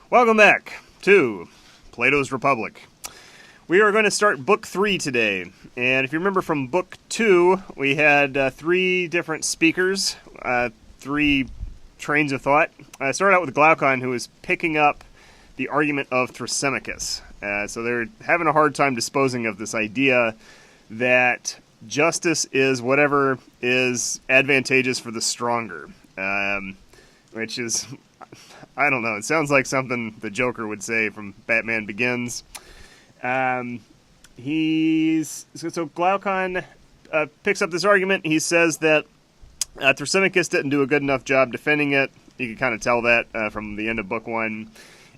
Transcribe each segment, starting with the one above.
Welcome back to Plato's Republic. We are going to start Book 3 today, and if you remember from Book 2, we had three different speakers, three trains of thought. I started out with Glaucon, who was picking up the argument of Thrasymachus. So they're having a hard time disposing of this idea that justice is whatever is advantageous for the stronger, which is, I don't know, it sounds like something the Joker would say from Batman Begins. So Glaucon picks up this argument. He says that Thrasymachus didn't do a good enough job defending it. You can kind of tell that from the end of Book 1.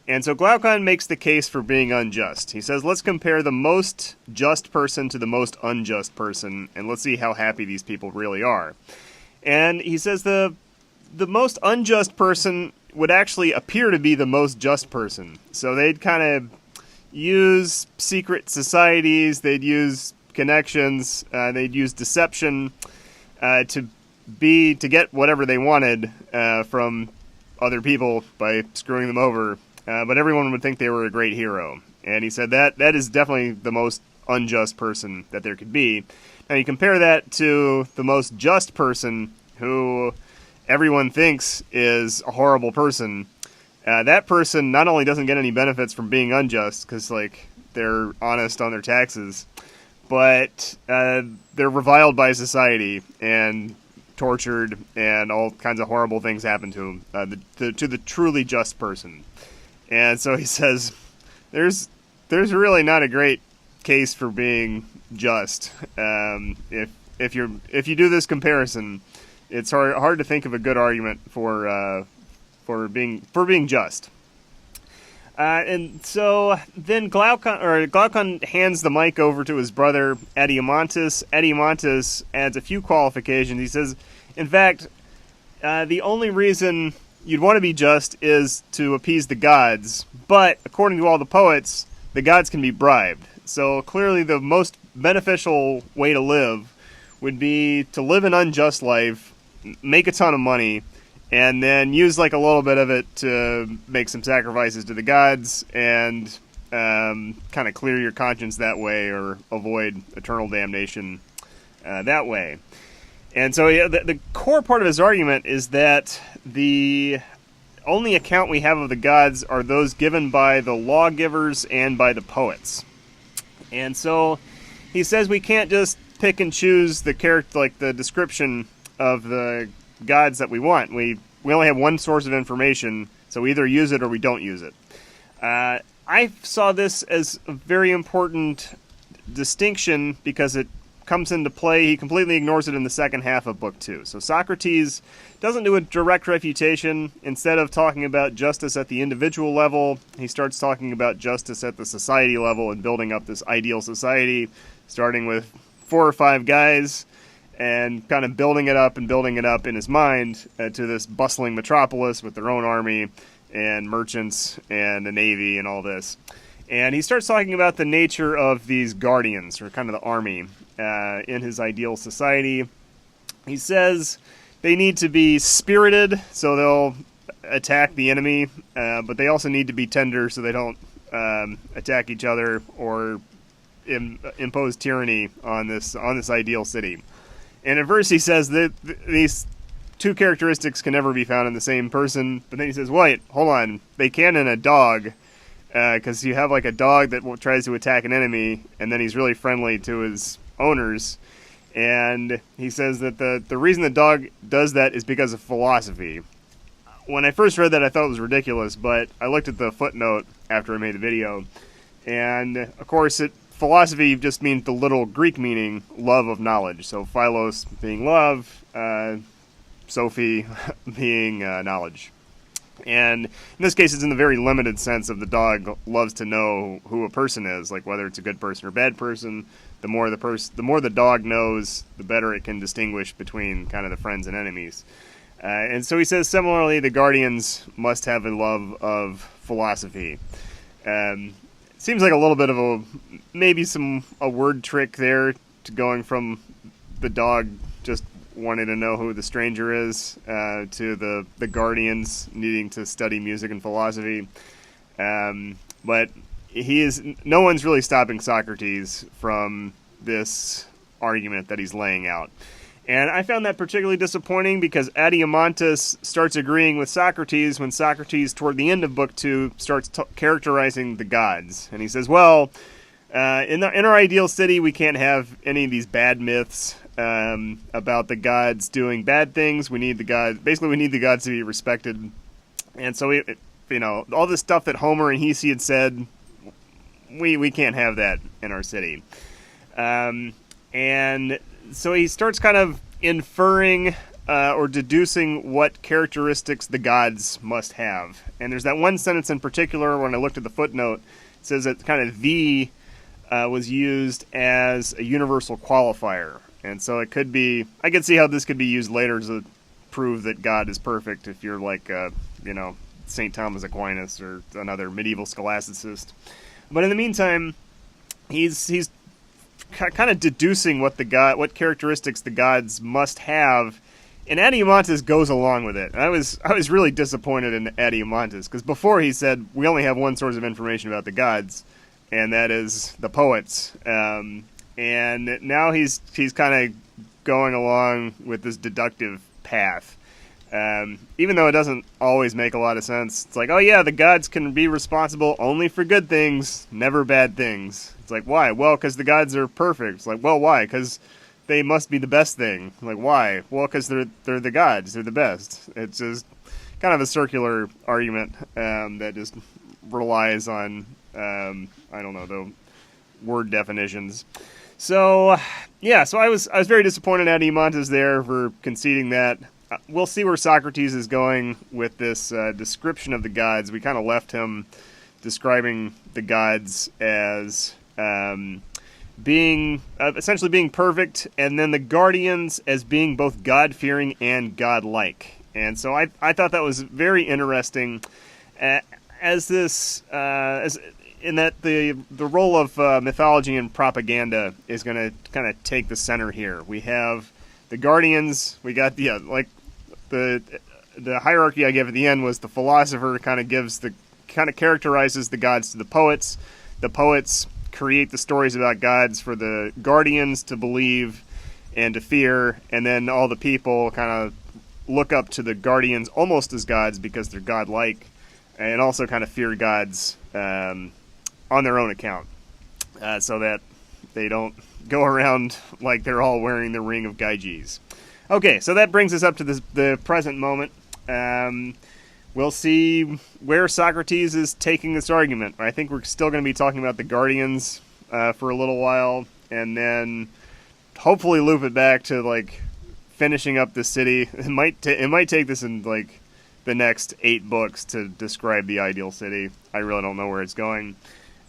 And so Glaucon makes the case for being unjust. He says, let's compare the most just person to the most unjust person, and let's see how happy these people really are. And he says the most unjust person would actually appear to be the most just person. So they'd kind of use secret societies, they'd use connections, they'd use deception to get whatever they wanted from other people by screwing them over. But everyone would think they were a great hero. And he said that is definitely the most unjust person that there could be. Now you compare that to the most just person who everyone thinks is a horrible person. That person not only doesn't get any benefits from being unjust, because they're honest on their taxes, but they're reviled by society and tortured, and all kinds of horrible things happen to them, to the truly just person. And so he says, there's really not a great case for being just. If you do this comparison, it's hard to think of a good argument for being just. And so then Glaucon hands the mic over to his brother Adeimantus. Adeimantus adds a few qualifications. He says, in fact, the only reason you'd want to be just is to appease the gods, but according to all the poets, the gods can be bribed. So clearly the most beneficial way to live would be to live an unjust life, make a ton of money, and then use a little bit of it to make some sacrifices to the gods and kind of clear your conscience that way, or avoid eternal damnation that way. And so the core part of his argument is that the only account we have of the gods are those given by the lawgivers and by the poets. And so he says we can't just pick and choose the character, the description of the gods that we want. We only have one source of information, so we either use it or we don't use it. I saw this as a very important distinction because it comes into play. He completely ignores it in the second half of Book 2. So Socrates doesn't do a direct refutation. Instead of talking about justice at the individual level, he starts talking about justice at the society level and building up this ideal society, starting with 4 or 5 guys and kind of building it up in his mind to this bustling metropolis with their own army and merchants and a navy and all this. And he starts talking about the nature of these guardians, or kind of the army, in his ideal society. He says they need to be spirited, so they'll attack the enemy, but they also need to be tender, so they don't attack each other or impose tyranny on this ideal city. And in verse he says that these two characteristics can never be found in the same person, but then he says, wait, hold on, they can in a dog, because you have a dog that tries to attack an enemy, and then he's really friendly to his owners. And he says that the reason the dog does that is because of philosophy. When I first read that, I thought it was ridiculous, but I looked at the footnote after I made the video, and of course philosophy just means the literal Greek meaning, love of knowledge. So philos being love, Sophie being knowledge. And in this case, it's in the very limited sense of the dog loves to know who a person is, whether it's a good person or bad person. The more the dog knows, the better it can distinguish between kind of the friends and enemies. And so he says, similarly, the guardians must have a love of philosophy. Seems like a little bit of a word trick there, to going from the dog just wanting to know who the stranger is, to the guardians needing to study music and philosophy. But no one's really stopping Socrates from this argument that he's laying out. And I found that particularly disappointing because Adeimantus starts agreeing with Socrates when Socrates, toward the end of Book 2, starts characterizing the gods. And he says, well, in our ideal city, we can't have any of these bad myths about the gods doing bad things. We need the gods to be respected. And so, all this stuff that Homer and Hesiod said, we can't have that in our city. And so he starts kind of inferring or deducing what characteristics the gods must have. And there's that one sentence in particular, when I looked at the footnote, it says that kind of "the" was used as a universal qualifier. And so it could be, I could see how this could be used later to prove that God is perfect if you're like, St. Thomas Aquinas or another medieval scholasticist. But in the meantime, he's kind of deducing what characteristics the gods must have, and Adeimantus goes along with it. And I was really disappointed in Adeimantus because before he said we only have one source of information about the gods, and that is the poets. And now he's kind of going along with this deductive path. Even though it doesn't always make a lot of sense. It's like, oh yeah, the gods can be responsible only for good things, never bad things. It's like, why? Well, because the gods are perfect. It's like, well, why? Because they must be the best thing. Like, why? Well, because they're the gods. They're the best. It's just kind of a circular argument that just relies on, the word definitions. So, yeah, so I was very disappointed at Adeimantus there for conceding that. We'll see where Socrates is going with this description of the gods. We kind of left him describing the gods as essentially being perfect, and then the guardians as being both God-fearing and godlike. And so I thought that was very interesting, as in that the role of mythology and propaganda is going to kind of take the center here. We have the guardians. We got the hierarchy I gave at the end was the philosopher kind of characterizes the gods to the poets. The poets create the stories about gods for the guardians to believe and to fear, and then all the people kind of look up to the guardians almost as gods because they're godlike, and also kind of fear gods on their own account, so that they don't go around like they're all wearing the ring of Gyges. Okay, so that brings us up to the present moment. We'll see where Socrates is taking this argument. I think we're still going to be talking about the guardians for a little while, and then hopefully loop it back to like finishing up the city. It might take this in like the next 8 books to describe the ideal city. I really don't know where it's going.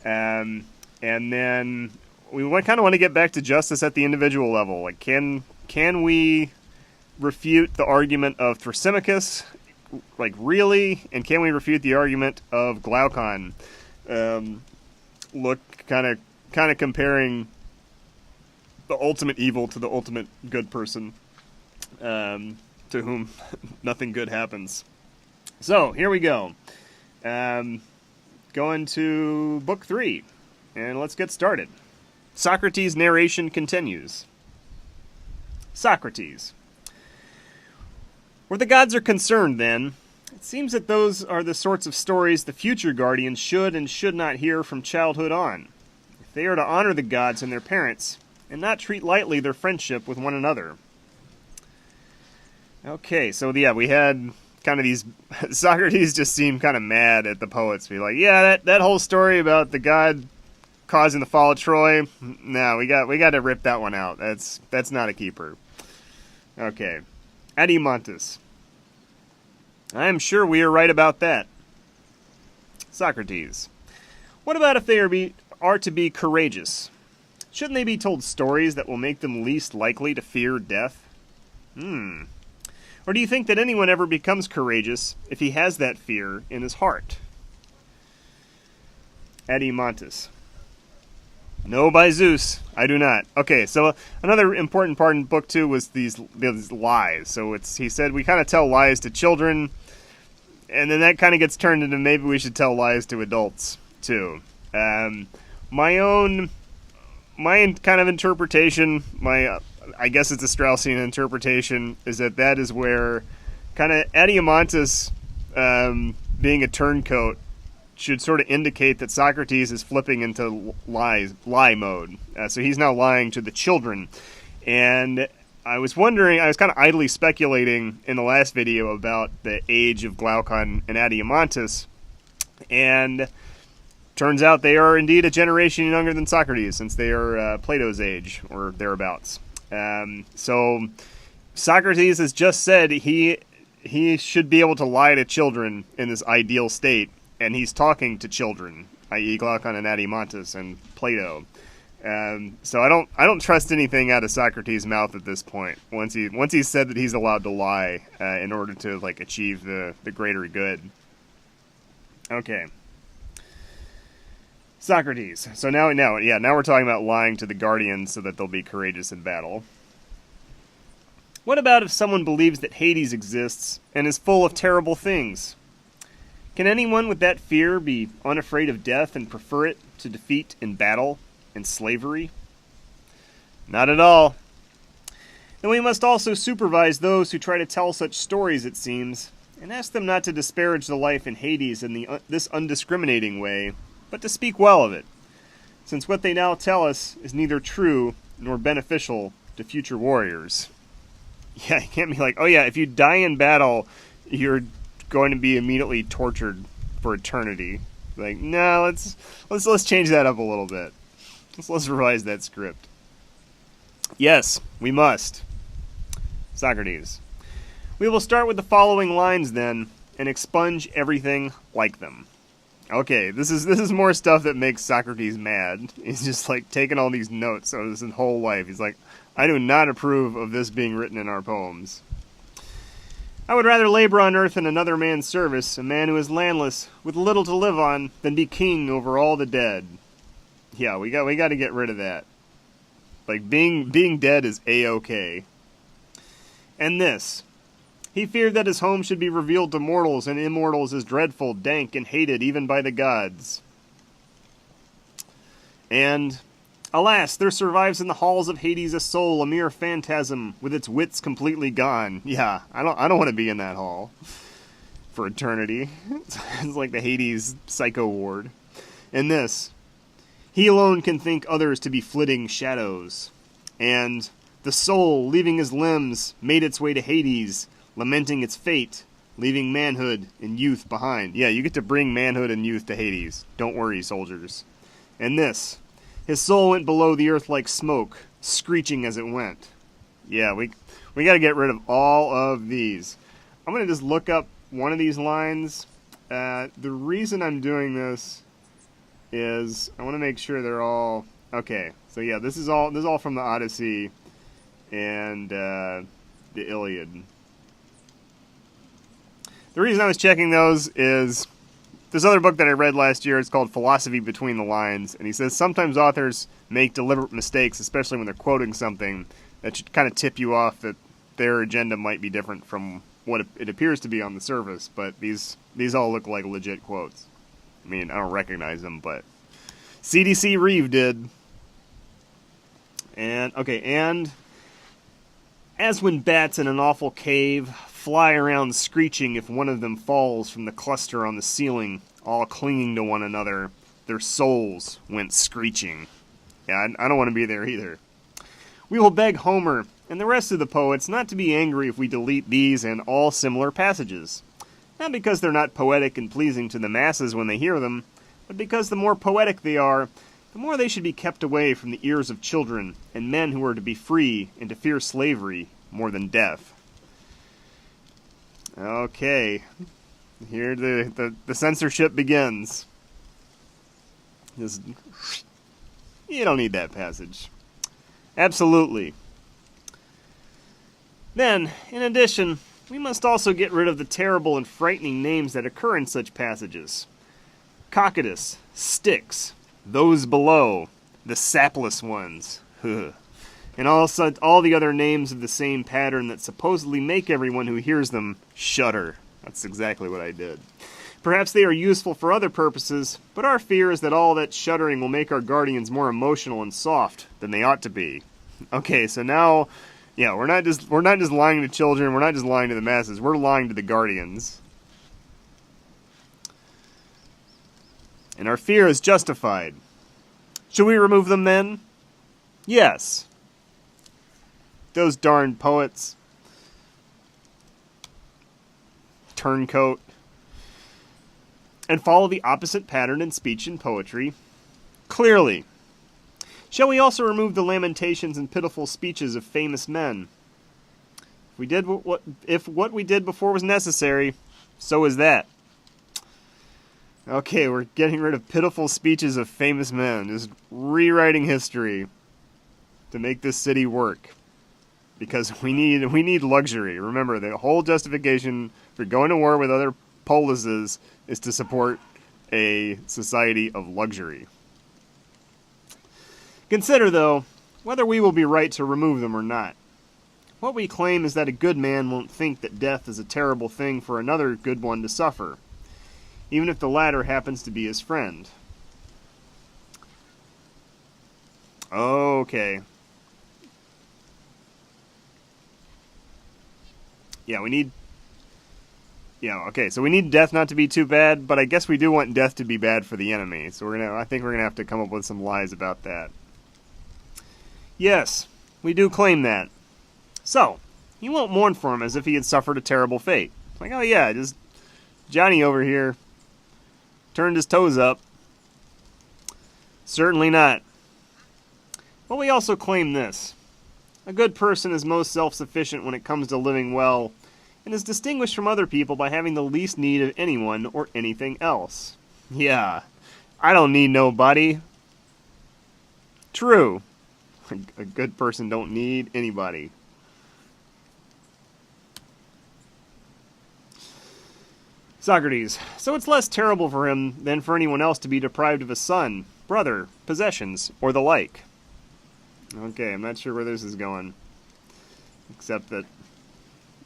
And then we kind of want to get back to justice at the individual level. Like, can we refute the argument of Thrasymachus, like really, and can we refute the argument of Glaucon? Look, kind of comparing the ultimate evil to the ultimate good person, to whom nothing good happens. So here we go. Going to Book 3, and let's get started. Socrates' narration continues. Socrates. Where the gods are concerned, then, it seems that those are the sorts of stories the future guardians should and should not hear from childhood on. If they are to honor the gods and their parents, and not treat lightly their friendship with one another. Okay, so yeah, we had kind of these... Socrates just seemed kind of mad at the poets. Be like, yeah, that whole story about the god causing the fall of Troy, no, we got to rip that one out. That's not a keeper. Okay. Adeimantus. I am sure we are right about that. Socrates. What about if they are to be courageous? Shouldn't they be told stories that will make them least likely to fear death? Or do you think that anyone ever becomes courageous if he has that fear in his heart? Adeimantus. No, by Zeus, I do not. Okay, so another important part in Book 2 was these lies. So he said we kind of tell lies to children, and then that kind of gets turned into maybe we should tell lies to adults too. My kind of interpretation, I guess it's a Straussian interpretation, is that is where kind of Adeimantus being a turncoat should sort of indicate that Socrates is flipping into lie mode. So he's now lying to the children. And I was kind of idly speculating in the last video about the age of Glaucon and Adeimantus. And turns out they are indeed a generation younger than Socrates, since they are Plato's age, or thereabouts. So Socrates has just said he should be able to lie to children in this ideal state. And he's talking to children, i.e. Glaucon and Adeimantus and Plato. So I don't trust anything out of Socrates' mouth at this point. Once he said that he's allowed to lie in order to achieve the greater good. Okay. Socrates. So now we're talking about lying to the guardians so that they'll be courageous in battle. What about if someone believes that Hades exists and is full of terrible things? Can anyone with that fear be unafraid of death and prefer it to defeat in battle and slavery? Not at all. Then we must also supervise those who try to tell such stories, it seems, and ask them not to disparage the life in Hades in this undiscriminating way, but to speak well of it, since what they now tell us is neither true nor beneficial to future warriors. Yeah, you can't be like, oh yeah, if you die in battle, you're going to be immediately tortured for eternity. Like, no, let's change that up a little bit. Let's revise that script. Yes, we must. Socrates. We will start with the following lines then, and expunge everything like them. Okay, this is more stuff that makes Socrates mad. He's just taking all these notes of his whole life. He's like, I do not approve of this being written in our poems. I would rather labor on earth in another man's service, a man who is landless, with little to live on, than be king over all the dead. Yeah, we got to get rid of that. Being dead is A-okay. And this. He feared that his home should be revealed to mortals, and immortals as dreadful, dank, and hated even by the gods. And, alas, there survives in the halls of Hades a soul, a mere phantasm, with its wits completely gone. Yeah, I don't want to be in that hall for eternity. It's like the Hades psycho ward. And this. He alone can think others to be flitting shadows. And the soul, leaving his limbs, made its way to Hades, lamenting its fate, leaving manhood and youth behind. Yeah, you get to bring manhood and youth to Hades. Don't worry, soldiers. And this. His soul went below the earth like smoke, screeching as it went. Yeah, we got to get rid of all of these. I'm going to just look up one of these lines. The reason I'm doing this is I want to make sure they're all... Okay, so yeah, this is all from the Odyssey and the Iliad. The reason I was checking those is this other book that I read last year. It's called Philosophy Between the Lines, and he says sometimes authors make deliberate mistakes, especially when they're quoting something that should kind of tip you off that their agenda might be different from what it appears to be on the surface. But these all look like legit quotes. I mean, I don't recognize them, but C.D.C. Reeve did. And as when bats in an awful cave fly around screeching if one of them falls from the cluster on the ceiling, all clinging to one another, their souls went screeching. Yeah, I don't want to be there either. We will beg Homer and the rest of the poets not to be angry if we delete these and all similar passages. Not because they're not poetic and pleasing to the masses when they hear them, but because the more poetic they are, the more they should be kept away from the ears of children and men who are to be free and to fear slavery more than death. Okay, here the censorship begins. You don't need that passage. Absolutely. Then, in addition, we must also get rid of the terrible and frightening names that occur in such passages. Cocytus, Styx, those below, the sapless ones, and all the other names of the same pattern that supposedly make everyone who hears them shudder. That's exactly what I did. Perhaps they are useful for other purposes, but our fear is that all that shuddering will make our guardians more emotional and soft than they ought to be. Okay, so now, yeah, we're not just lying to children, we're not just lying to the masses, we're lying to the guardians. And our fear is justified. Should we remove them then? Yes. Those darn poets. Turncoat. And follow the opposite pattern in speech and poetry. Clearly. Shall we also remove the lamentations and pitiful speeches of famous men? If what we did before was necessary, so is that. Okay, we're getting rid of pitiful speeches of famous men. Just rewriting history to make this city work. Because we need luxury. Remember, the whole justification for going to war with other polises is to support a society of luxury. Consider, though, whether we will be right to remove them or not. What we claim is that a good man won't think that death is a terrible thing for another good one to suffer, even if the latter happens to be his friend. Okay. Yeah, so we need death not to be too bad, but I guess we do want death to be bad for the enemy. So I think we're gonna have to come up with some lies about that. Yes, we do claim that. So, you won't mourn for him as if he had suffered a terrible fate. Like, oh yeah, just Johnny over here turned his toes up. Certainly not. But we also claim this. A good person is most self-sufficient when it comes to living well, and is distinguished from other people by having the least need of anyone or anything else. Yeah, I don't need nobody. True. A good person don't need anybody. Socrates. So it's less terrible for him than for anyone else to be deprived of a son, brother, possessions, or the like. Okay, I'm not sure where this is going. Except that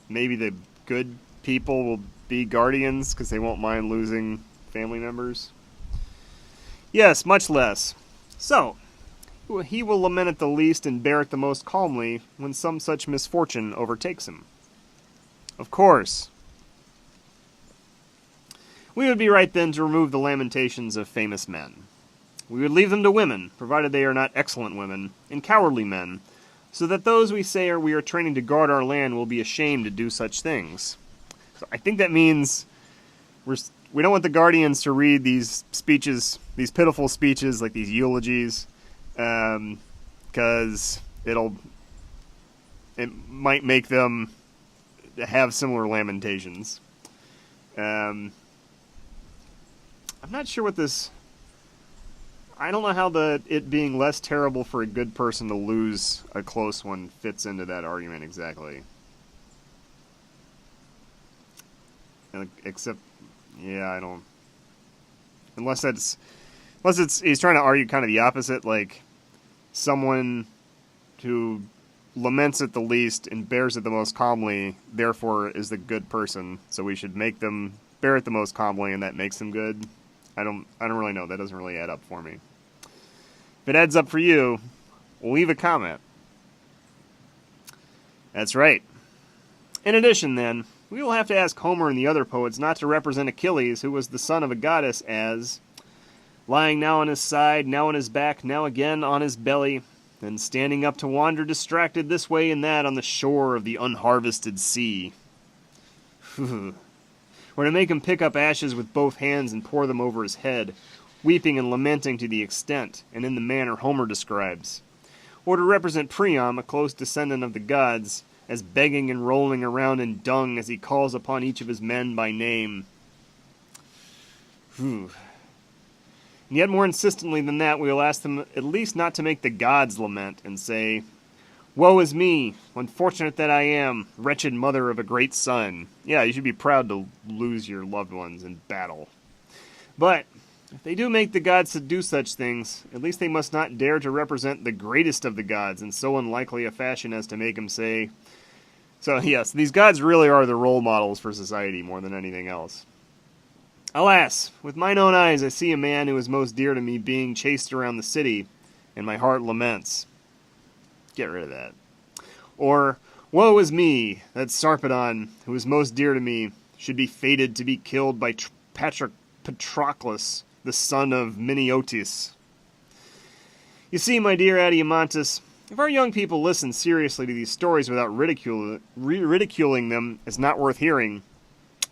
maybe the good people will be guardians because they won't mind losing family members. Yes, much less. So, he will lament it the least and bear it the most calmly when some such misfortune overtakes him. Of course. We would be right then to remove the lamentations of famous men. We would leave them to women, provided they are not excellent women, and cowardly men, so that those we say we are training to guard our land will be ashamed to do such things. So I think that means we don't want the guardians to read these speeches, these pitiful speeches, like these eulogies, because it might make them have similar lamentations. I'm not sure what this... I don't know how it being less terrible for a good person to lose a close one fits into that argument exactly. Except, yeah, I don't... Unless he's trying to argue kind of the opposite, like someone who laments it the least and bears it the most calmly, therefore is the good person. So we should make them bear it the most calmly, and that makes them good. I don't really know. That doesn't really add up for me. If it adds up for you, leave a comment. That's right. In addition, then, we will have to ask Homer and the other poets not to represent Achilles, who was the son of a goddess, as lying now on his side, now on his back, now again on his belly, then standing up to wander distracted this way and that on the shore of the unharvested sea. Or to make him pick up ashes with both hands and pour them over his head, weeping and lamenting to the extent and in the manner Homer describes. Or to represent Priam, a close descendant of the gods, as begging and rolling around in dung as he calls upon each of his men by name. And yet more insistently than that, we will ask them at least not to make the gods lament and say, "Woe is me, unfortunate that I am, wretched mother of a great son." Yeah, you should be proud to lose your loved ones in battle. But if they do make the gods to do such things, at least they must not dare to represent the greatest of the gods in so unlikely a fashion as to make him say, So, yes, these gods really are the role models for society more than anything else. Alas, with mine own eyes I see a man who is most dear to me being chased around the city, and my heart laments. Get rid of that. Or, woe is me, that Sarpedon, who is most dear to me, should be fated to be killed by Patroclus, the son of Miniotis. You see, my dear Adeimantus, if our young people listen seriously to these stories without ridiculing them as not worth hearing,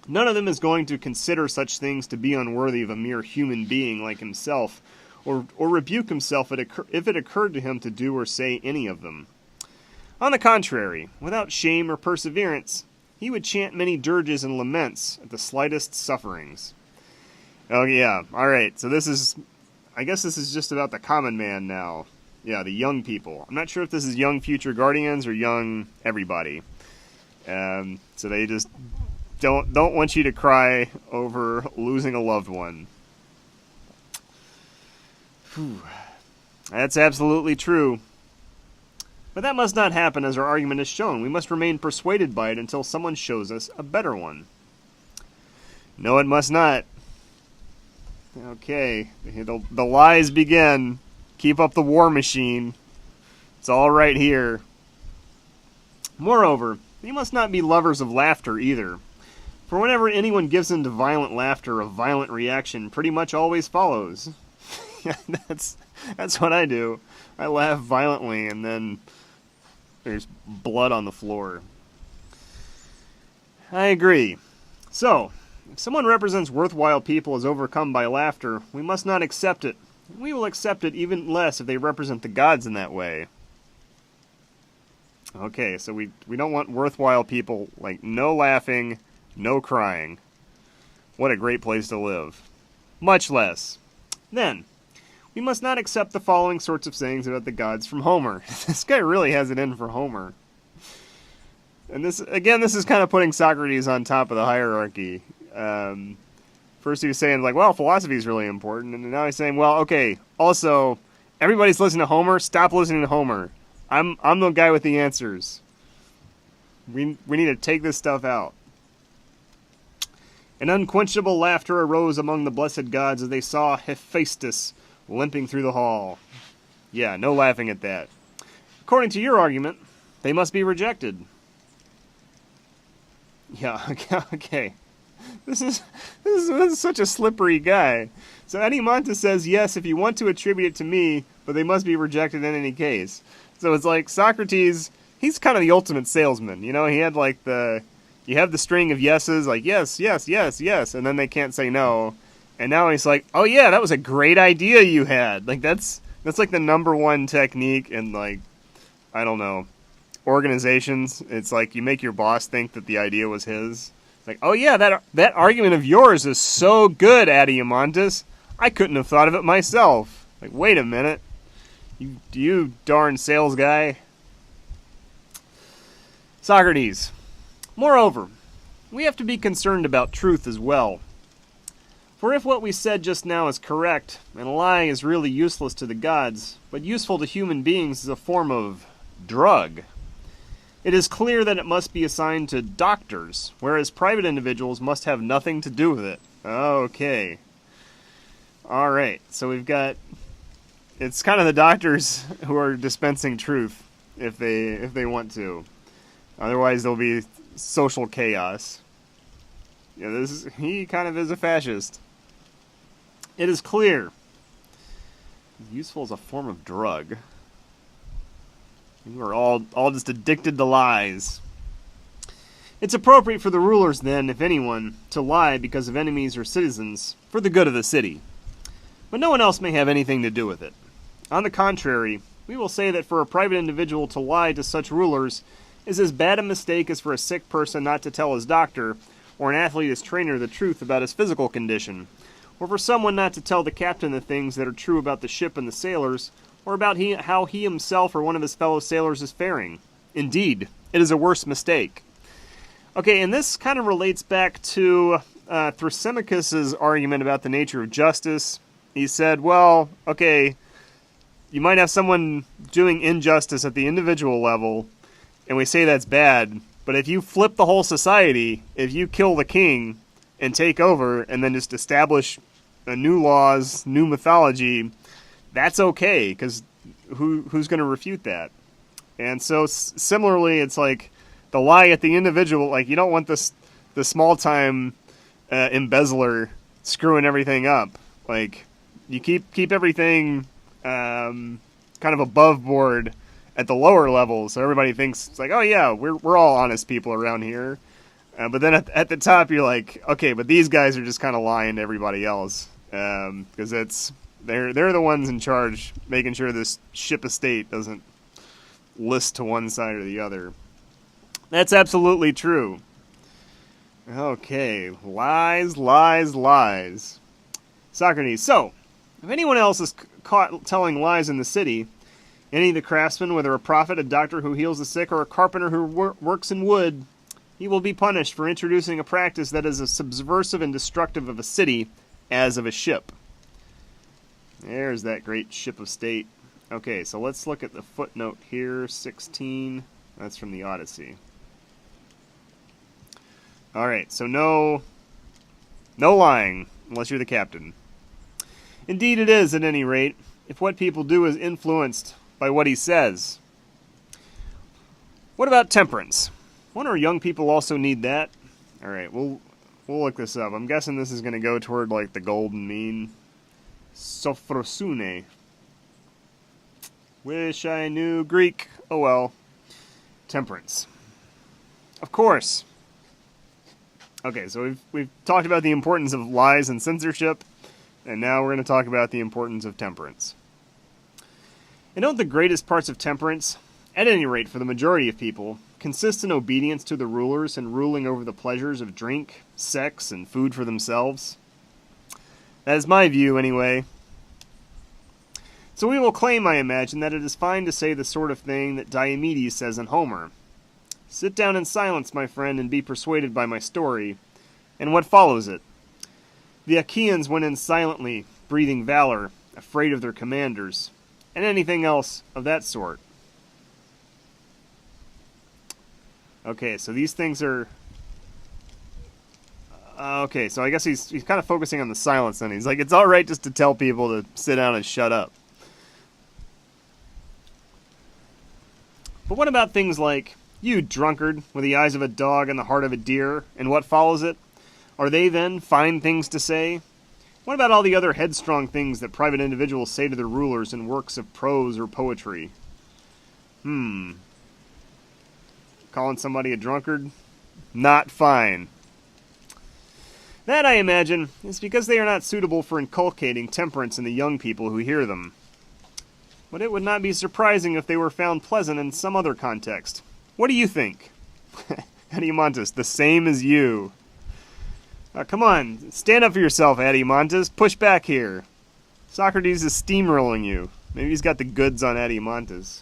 none of them is going to consider such things to be unworthy of a mere human being like himself, or rebuke himself if it occurred to him to do or say any of them. On the contrary, without shame or perseverance, he would chant many dirges and laments at the slightest sufferings. Oh yeah, alright, so I guess this is just about the common man now. Yeah, the young people. I'm not sure if this is young future guardians or young everybody. So they just don't want you to cry over losing a loved one. Whew. That's absolutely true. But that must not happen, as our argument has shown. We must remain persuaded by it until someone shows us a better one. No, it must not. Okay, the lies begin. Keep up the war machine. It's all right here. Moreover, you must not be lovers of laughter either. For whenever anyone gives in to violent laughter, a violent reaction pretty much always follows. That's what I do. I laugh violently and then there's blood on the floor. I agree. So, if someone represents worthwhile people as overcome by laughter, we must not accept it. We will accept it even less if they represent the gods in that way. Okay, so we don't want worthwhile people, like no laughing, no crying. What a great place to live. Much less. Then, we must not accept the following sorts of sayings about the gods from Homer. This guy really has it in for Homer. And this is kind of putting Socrates on top of the hierarchy. First he was saying, like, well, philosophy is really important. And now he's saying, well, okay, also, everybody's listening to Homer. Stop listening to Homer. I'm the guy with the answers. We need to take this stuff out. An unquenchable laughter arose among the blessed gods as they saw Hephaestus limping through the hall. Yeah, no laughing at that. According to your argument, they must be rejected. Yeah, okay. This is such a slippery guy. So Adeimantus says, yes, if you want to attribute it to me, but they must be rejected in any case. So it's like Socrates, he's kind of the ultimate salesman. You know, he had like you have the string of yeses, like yes, yes, yes, yes, and then they can't say no. And now he's like, oh yeah, that was a great idea you had. Like that's like the number one technique in, like, I don't know, organizations. It's like you make your boss think that the idea was his. Like, oh yeah, that argument of yours is so good, Adeimantus. I couldn't have thought of it myself. Like, wait a minute. You darn sales guy. Socrates. Moreover, we have to be concerned about truth as well. For if what we said just now is correct, and a lie is really useless to the gods, but useful to human beings as a form of drug, it is clear that it must be assigned to doctors, whereas private individuals must have nothing to do with it. Okay. Alright, so we've got... It's kind of the doctors who are dispensing truth, if they want to. Otherwise there'll be social chaos. Yeah, he kind of is a fascist. It is clear. Useful as a form of drug. We're all just addicted to lies. It's appropriate for the rulers, then, if anyone, to lie because of enemies or citizens, for the good of the city. But no one else may have anything to do with it. On the contrary, we will say that for a private individual to lie to such rulers is as bad a mistake as for a sick person not to tell his doctor, or an athlete his trainer the truth about his physical condition, or for someone not to tell the captain the things that are true about the ship and the sailors, or about how he himself or one of his fellow sailors is faring. Indeed, it is a worse mistake. Okay, and this kind of relates back to Thrasymachus's argument about the nature of justice. He said, well, okay, you might have someone doing injustice at the individual level, and we say that's bad, But if you flip the whole society, if you kill the king and take over and then just establish new laws, new mythology, that's okay, because who's going to refute that? And so similarly, it's like the lie at the individual, like you don't want the small-time embezzler screwing everything up. Like, you keep everything kind of above board at the lower levels, so everybody thinks it's like, oh yeah, we're all honest people around here. But then at the top, you're like, okay, but these guys are just kind of lying to everybody else, because they're the ones in charge, making sure this ship of state doesn't list to one side or the other. That's absolutely true. Okay, lies, lies, lies. Socrates. So, if anyone else is caught telling lies in the city, any of the craftsmen, whether a prophet, a doctor who heals the sick, or a carpenter who works in wood, he will be punished for introducing a practice that is as subversive and destructive of a city as of a ship. There's that great ship of state. Okay, so let's look at the footnote here, 16. That's from the Odyssey. Alright, so no lying, unless you're the captain. Indeed it is, at any rate, if what people do is influenced by what he says. What about temperance? Wonder young people also need that? Alright, we'll look this up. I'm guessing this is going to go toward, like, the golden mean. Sophrosune. Wish I knew Greek. Oh well. Temperance. Of course. Okay, so we've talked about the importance of lies and censorship, and now we're going to talk about the importance of temperance. And don't the greatest parts of temperance, at any rate for the majority of people, consist in obedience to the rulers and ruling over the pleasures of drink, sex, and food for themselves? That is my view, anyway. So we will claim, I imagine, that it is fine to say the sort of thing that Diomedes says in Homer. Sit down in silence, my friend, and be persuaded by my story. And what follows it? The Achaeans went in silently, breathing valor, afraid of their commanders, and anything else of that sort. Okay, so these things are... okay, so I guess he's kind of focusing on the silence then. He's like, it's alright just to tell people to sit down and shut up. But what about things like, you drunkard, with the eyes of a dog and the heart of a deer, and what follows it? Are they, then, fine things to say? What about all the other headstrong things that private individuals say to their rulers in works of prose or poetry? Calling somebody a drunkard? Not fine. That, I imagine, is because they are not suitable for inculcating temperance in the young people who hear them. But it would not be surprising if they were found pleasant in some other context. What do you think? Adeimantus, the same as you. Come on, stand up for yourself, Adeimantus. Push back here. Socrates is steamrolling you. Maybe he's got the goods on Adeimantus.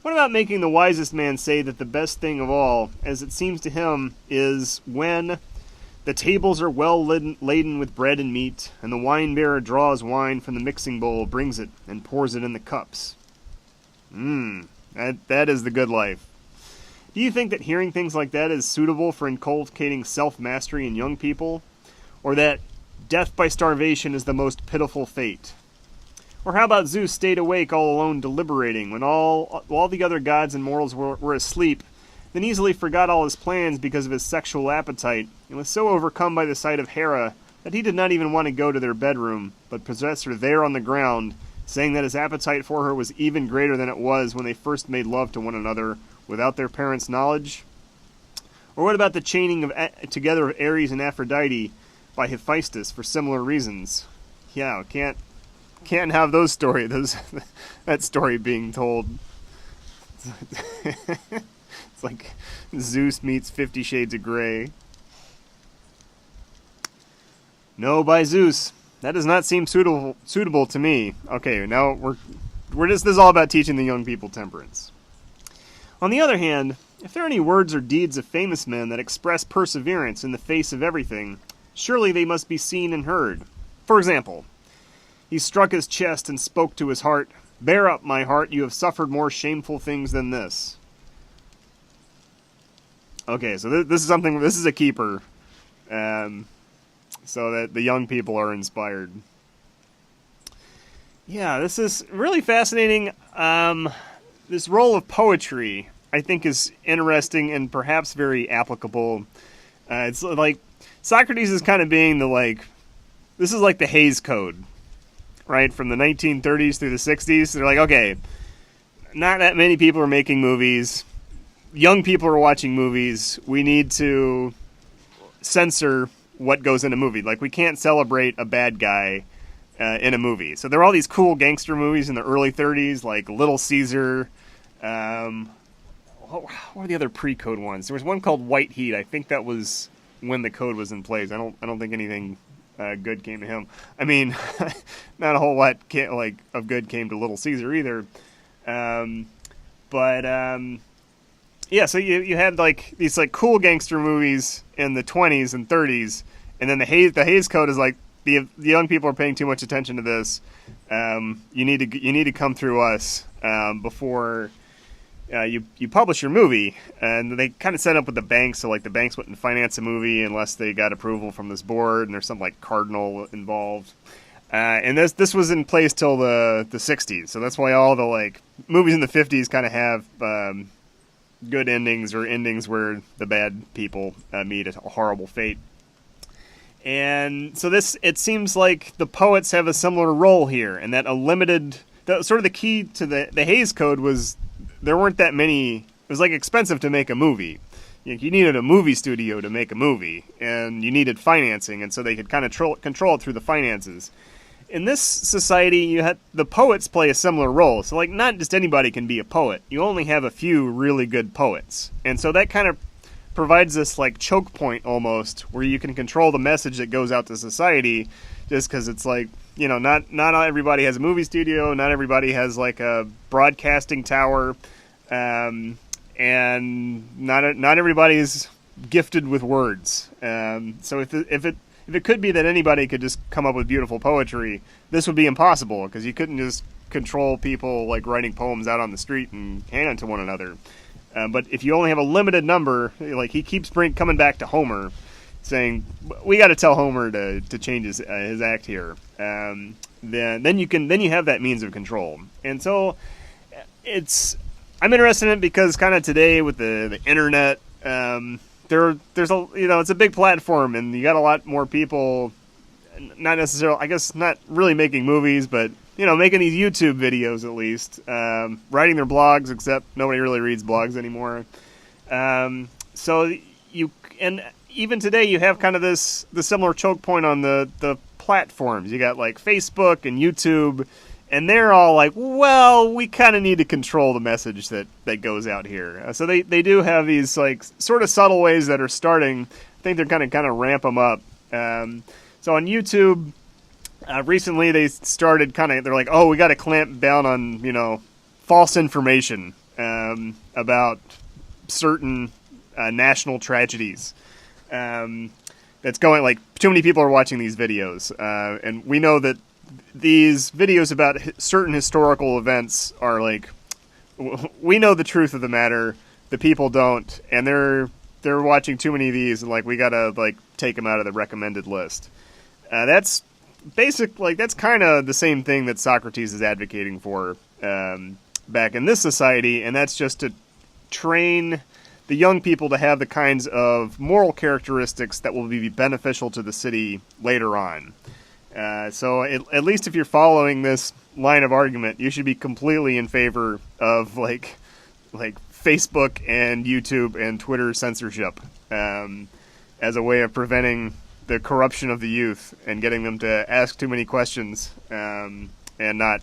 What about making the wisest man say that the best thing of all, as it seems to him, is when the tables are well laden with bread and meat, and the wine-bearer draws wine from the mixing bowl, brings it, and pours it in the cups? That is the good life. Do you think that hearing things like that is suitable for inculcating self-mastery in young people? Or that death by starvation is the most pitiful fate? Or how about Zeus stayed awake all alone deliberating when all the other gods and mortals were asleep, then easily forgot all his plans because of his sexual appetite, and was so overcome by the sight of Hera that he did not even want to go to their bedroom, but possessed her there on the ground, saying that his appetite for her was even greater than it was when they first made love to one another, without their parents' knowledge? Or what about the chaining together of Ares and Aphrodite by Hephaestus for similar reasons? Yeah, can't have that story being told. It's like Zeus meets 50 Shades of Grey. No, by Zeus, that does not seem suitable to me. Okay, now this is all about teaching the young people temperance. On the other hand, if there are any words or deeds of famous men that express perseverance in the face of everything, surely they must be seen and heard. For example, he struck his chest and spoke to his heart, "Bear up, my heart, you have suffered more shameful things than this." Okay, so this is something. This is a keeper, so that the young people are inspired. Yeah, this is really fascinating. This role of poetry, I think, is interesting and perhaps very applicable. It's like Socrates is kind of being this is like the Hays Code, right? From the 1930s through the 60s. They're like, okay, not that many people are making movies. Young people are watching movies. We need to censor what goes in a movie. Like, we can't celebrate a bad guy in a movie. So there are all these cool gangster movies in the early 30s, like Little Caesar. What were the other pre-code ones? There was one called White Heat. I think that was when the code was in place. I don't think anything good came to him. I mean, not a whole lot of good came to Little Caesar either. Yeah, so you had like these like cool gangster movies in the 20s and 30s, and then the Hays Code is like the young people are paying too much attention to this. You need to come through us before you publish your movie. And they kind of set up with the banks, so like the banks wouldn't finance a movie unless they got approval from this board, and there's some like cardinal involved. And this was in place till the 60s, so that's why all the like movies in the 50s kind of have good endings or endings where the bad people meet a horrible fate. And so it seems like the poets have a similar role here, and that sort of the key to the Hays Code was there weren't that many. It was like expensive to make a movie. You needed a movie studio to make a movie, and you needed financing, and so they could kind of control it through the finances. In this society, the poets play a similar role. So, like, not just anybody can be a poet. You only have a few really good poets, and so that kind of provides this like choke point almost, where you can control the message that goes out to society. Just because it's like, not everybody has a movie studio, not everybody has like a broadcasting tower, and not everybody's gifted with words. So if it could be that anybody could just come up with beautiful poetry, this would be impossible, because you couldn't just control people like writing poems out on the street and hand it to one another. But if you only have a limited number, like he keeps coming back to Homer, saying we got to tell Homer to change his act here. Then you have that means of control. And so I'm interested in it because kind of today with the internet, there's it's a big platform, and you got a lot more people, not necessarily, I guess, not really making movies, but making these YouTube videos at least, writing their blogs, except nobody really reads blogs anymore. And even today you have kind of the similar choke point on the platforms. You got like Facebook and YouTube, and they're all like, well, we kind of need to control the message that goes out here. So they do have these like sort of subtle ways that are starting. I think they're kind of ramp them up. So on YouTube, recently they started they're like, oh, we got to clamp down on, false information about certain national tragedies. That's going, like, too many people are watching these videos. And we know that these videos about certain historical events are like, we know the truth of the matter, the people don't, and they're watching too many of these, and like, we gotta like take them out of the recommended list. That's that's kind of the same thing that Socrates is advocating for back in this society, and that's just to train the young people to have the kinds of moral characteristics that will be beneficial to the city later on. So at least if you're following this line of argument, you should be completely in favor of like Facebook and YouTube and Twitter censorship as a way of preventing the corruption of the youth and getting them to ask too many questions and not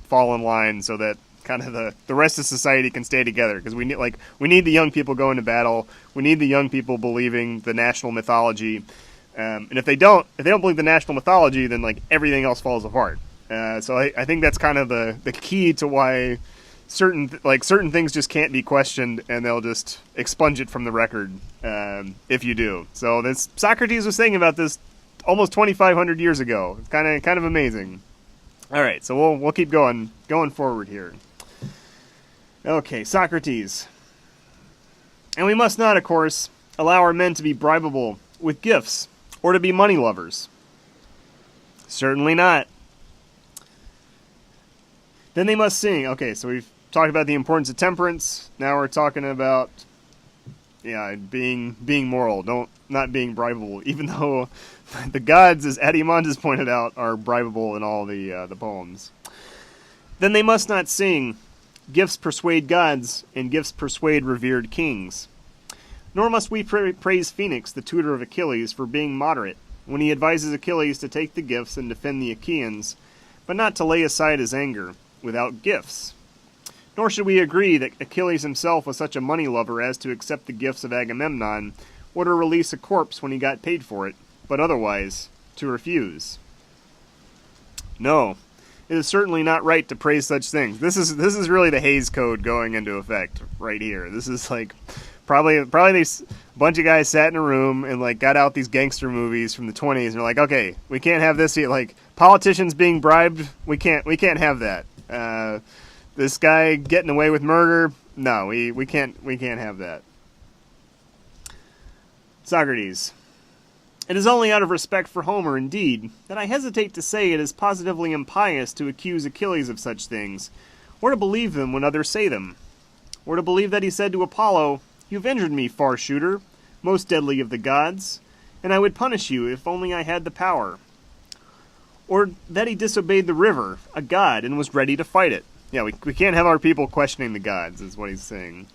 fall in line, so that kind of the rest of society can stay together. Because we need the young people going to battle. We need the young people believing the national mythology. And if they don't believe the national mythology, then like everything else falls apart. So I think that's kind of the key to why certain things just can't be questioned, and they'll just expunge it from the record if you do. So this Socrates was saying about this almost 2,500 years ago. It's kind of amazing. All right, so we'll keep going forward here. Okay, Socrates. And we must not, of course, allow our men to be bribable with gifts or to be money lovers. Certainly not. Then they must sing. Okay, so we've talked about the importance of temperance. Now we're talking about, being moral, not being bribable. Even though the gods, as Adimantus pointed out, are bribable in all the poems. Then they must not sing, "Gifts persuade gods, and gifts persuade revered kings." Nor must we praise Phoenix, the tutor of Achilles, for being moderate, when he advises Achilles to take the gifts and defend the Achaeans, but not to lay aside his anger without gifts. Nor should we agree that Achilles himself was such a money lover as to accept the gifts of Agamemnon, or to release a corpse when he got paid for it, but otherwise to refuse. No, it is certainly not right to praise such things. This is really the Hays Code going into effect right here. This is like probably these bunch of guys sat in a room and like got out these gangster movies from the 20s and they're like, okay, we can't have this here. Like politicians being bribed, we can't have that. This guy getting away with murder, no, we can't have that. Socrates. It is only out of respect for Homer, indeed, that I hesitate to say it is positively impious to accuse Achilles of such things, or to believe them when others say them, or to believe that he said to Apollo, "You've injured me, far shooter, most deadly of the gods, and I would punish you if only I had the power," or that he disobeyed the river, a god, and was ready to fight it. Yeah, we can't have our people questioning the gods, is what he's saying.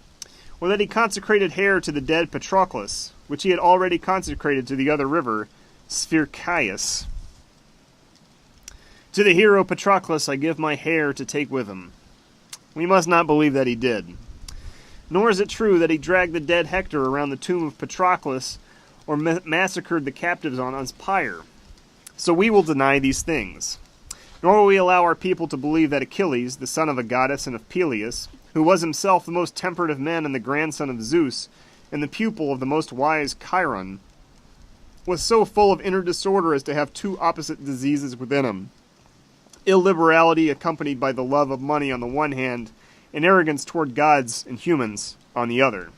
Or that he consecrated hair to the dead Patroclus, which he had already consecrated to the other river, Spherchius. To the hero Patroclus I give my hair to take with him. We must not believe that he did. Nor is it true that he dragged the dead Hector around the tomb of Patroclus, or massacred the captives on his pyre. So we will deny these things. Nor will we allow our people to believe that Achilles, the son of a goddess and of Peleus, who was himself the most temperate of men and the grandson of Zeus, and the pupil of the most wise Chiron, was so full of inner disorder as to have two opposite diseases within him: illiberality accompanied by the love of money on the one hand, and arrogance toward gods and humans on the other.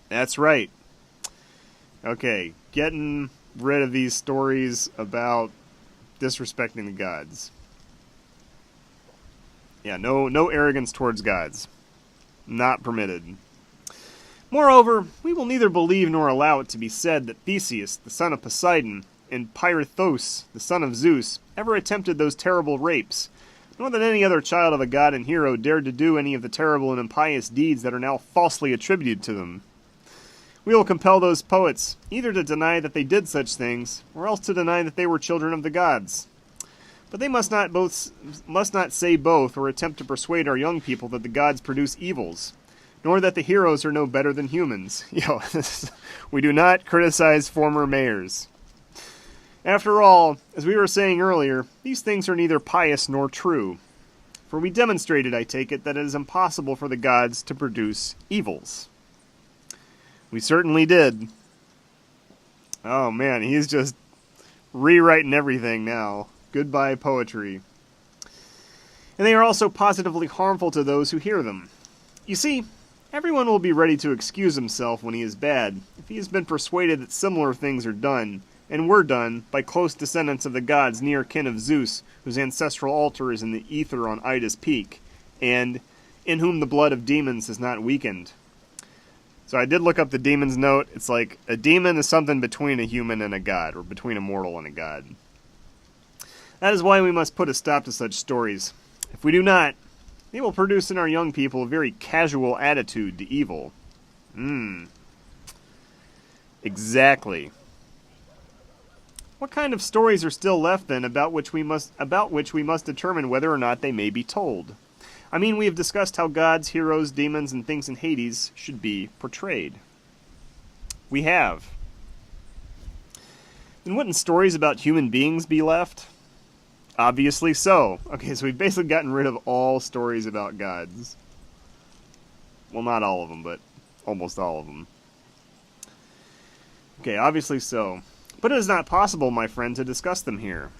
That's right. Okay, getting rid of these stories about disrespecting the gods. Yeah, no arrogance towards gods. Not permitted. Moreover, we will neither believe nor allow it to be said that Theseus, the son of Poseidon, and Pirithous, the son of Zeus, ever attempted those terrible rapes, nor that any other child of a god and hero dared to do any of the terrible and impious deeds that are now falsely attributed to them. We will compel those poets either to deny that they did such things, or else to deny that they were children of the gods. But they must not say both, or attempt to persuade our young people that the gods produce evils, nor that the heroes are no better than humans. We do not criticize former mayors. After all, as we were saying earlier, these things are neither pious nor true. For we demonstrated, I take it, that it is impossible for the gods to produce evils. We certainly did. Oh man, he's just rewriting everything now. Goodbye poetry. And they are also positively harmful to those who hear them. You see, everyone will be ready to excuse himself when he is bad, if he has been persuaded that similar things are done, and were done, by close descendants of the gods near kin of Zeus, whose ancestral altar is in the ether on Ida's peak, and in whom the blood of demons has not weakened. So I did look up the demon's note. It's like, a demon is something between a human and a god, or between a mortal and a god. That is why we must put a stop to such stories. If we do not, they will produce in our young people a very casual attitude to evil. Exactly. What kind of stories are still left, then, about which we must determine whether or not they may be told? I mean, we have discussed how gods, heroes, demons, and things in Hades should be portrayed. We have. Then wouldn't stories about human beings be left? Obviously so. Okay, so we've basically gotten rid of all stories about gods. Well, not all of them, but almost all of them. Okay, obviously so. But it is not possible, my friend, to discuss them here.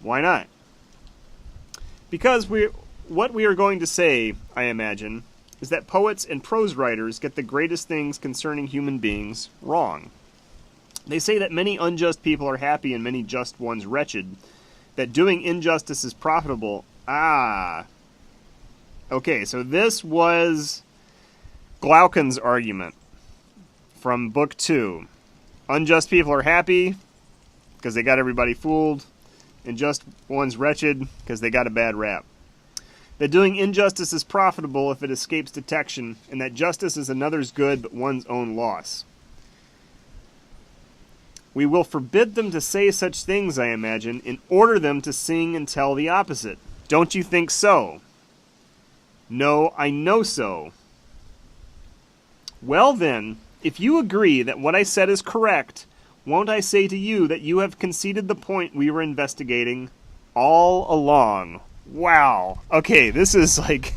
Why not? Because what we are going to say, I imagine, is that poets and prose writers get the greatest things concerning human beings wrong. They say that many unjust people are happy and many just ones wretched, that doing injustice is profitable. Okay, so this was Glaucon's argument from Book 2. Unjust people are happy because they got everybody fooled, and just ones wretched because they got a bad rap. That doing injustice is profitable if it escapes detection, and that justice is another's good but one's own loss. We will forbid them to say such things, I imagine, and order them to sing and tell the opposite. Don't you think so? No, I know so. Well then, if you agree that what I said is correct, won't I say to you that you have conceded the point we were investigating all along? Wow. Okay, this is like...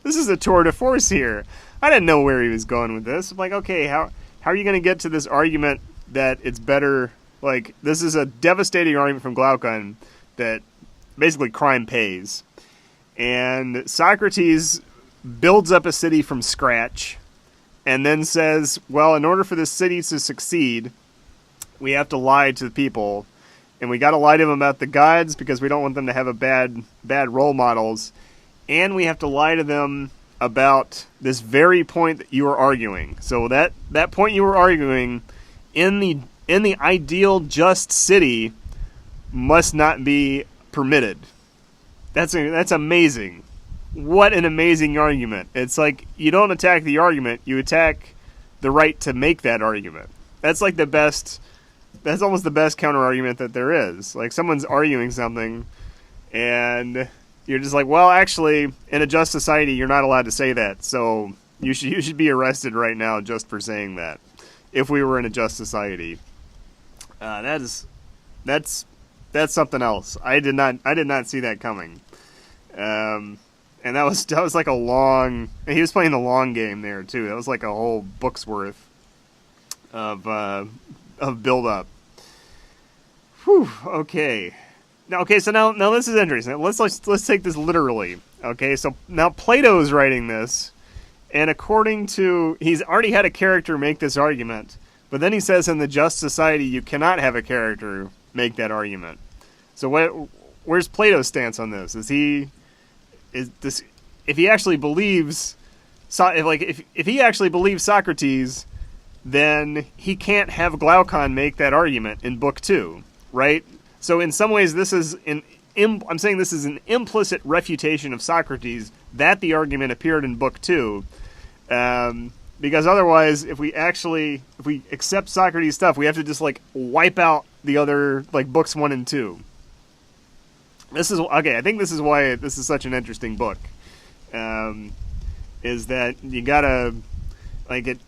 this is a tour de force here. I didn't know where he was going with this. I'm like, okay, how are you going to get to this argument that it's better... Like, this is a devastating argument from Glaucon that basically crime pays. And Socrates builds up a city from scratch and then says, well, in order for this city to succeed, we have to lie to the people. And we got to lie to them about the gods because we don't want them to have bad role models. And we have to lie to them about this very point that you were arguing. So that point you were arguing in the ideal just city must not be permitted. That's amazing. What an amazing argument. It's like you don't attack the argument, you attack the right to make that argument. That's like that's almost the best counter argument that there is. Like someone's arguing something and you're just like, well, actually, in a just society, you're not allowed to say that. So you should be arrested right now just for saying that. If we were in a just society, that's something else. I did not see that coming. And that was like a long... He was playing the long game there, too. That was like a whole book's worth of build-up. Whew, okay. So now this is interesting. Let's take this literally. Okay, so now Plato's writing this, and according to... He's already had a character make this argument, but then he says in the just society you cannot have a character make that argument. So where's Plato's stance on this? If he actually believes Socrates, then he can't have Glaucon make that argument in Book 2, right? So in some ways, I'm saying this is an implicit refutation of Socrates that the argument appeared in Book 2, because otherwise, if we accept Socrates' stuff, we have to just like wipe out the other like Books 1 and 2. This is okay. I think this is why this is such an interesting book. Is that you gotta like it?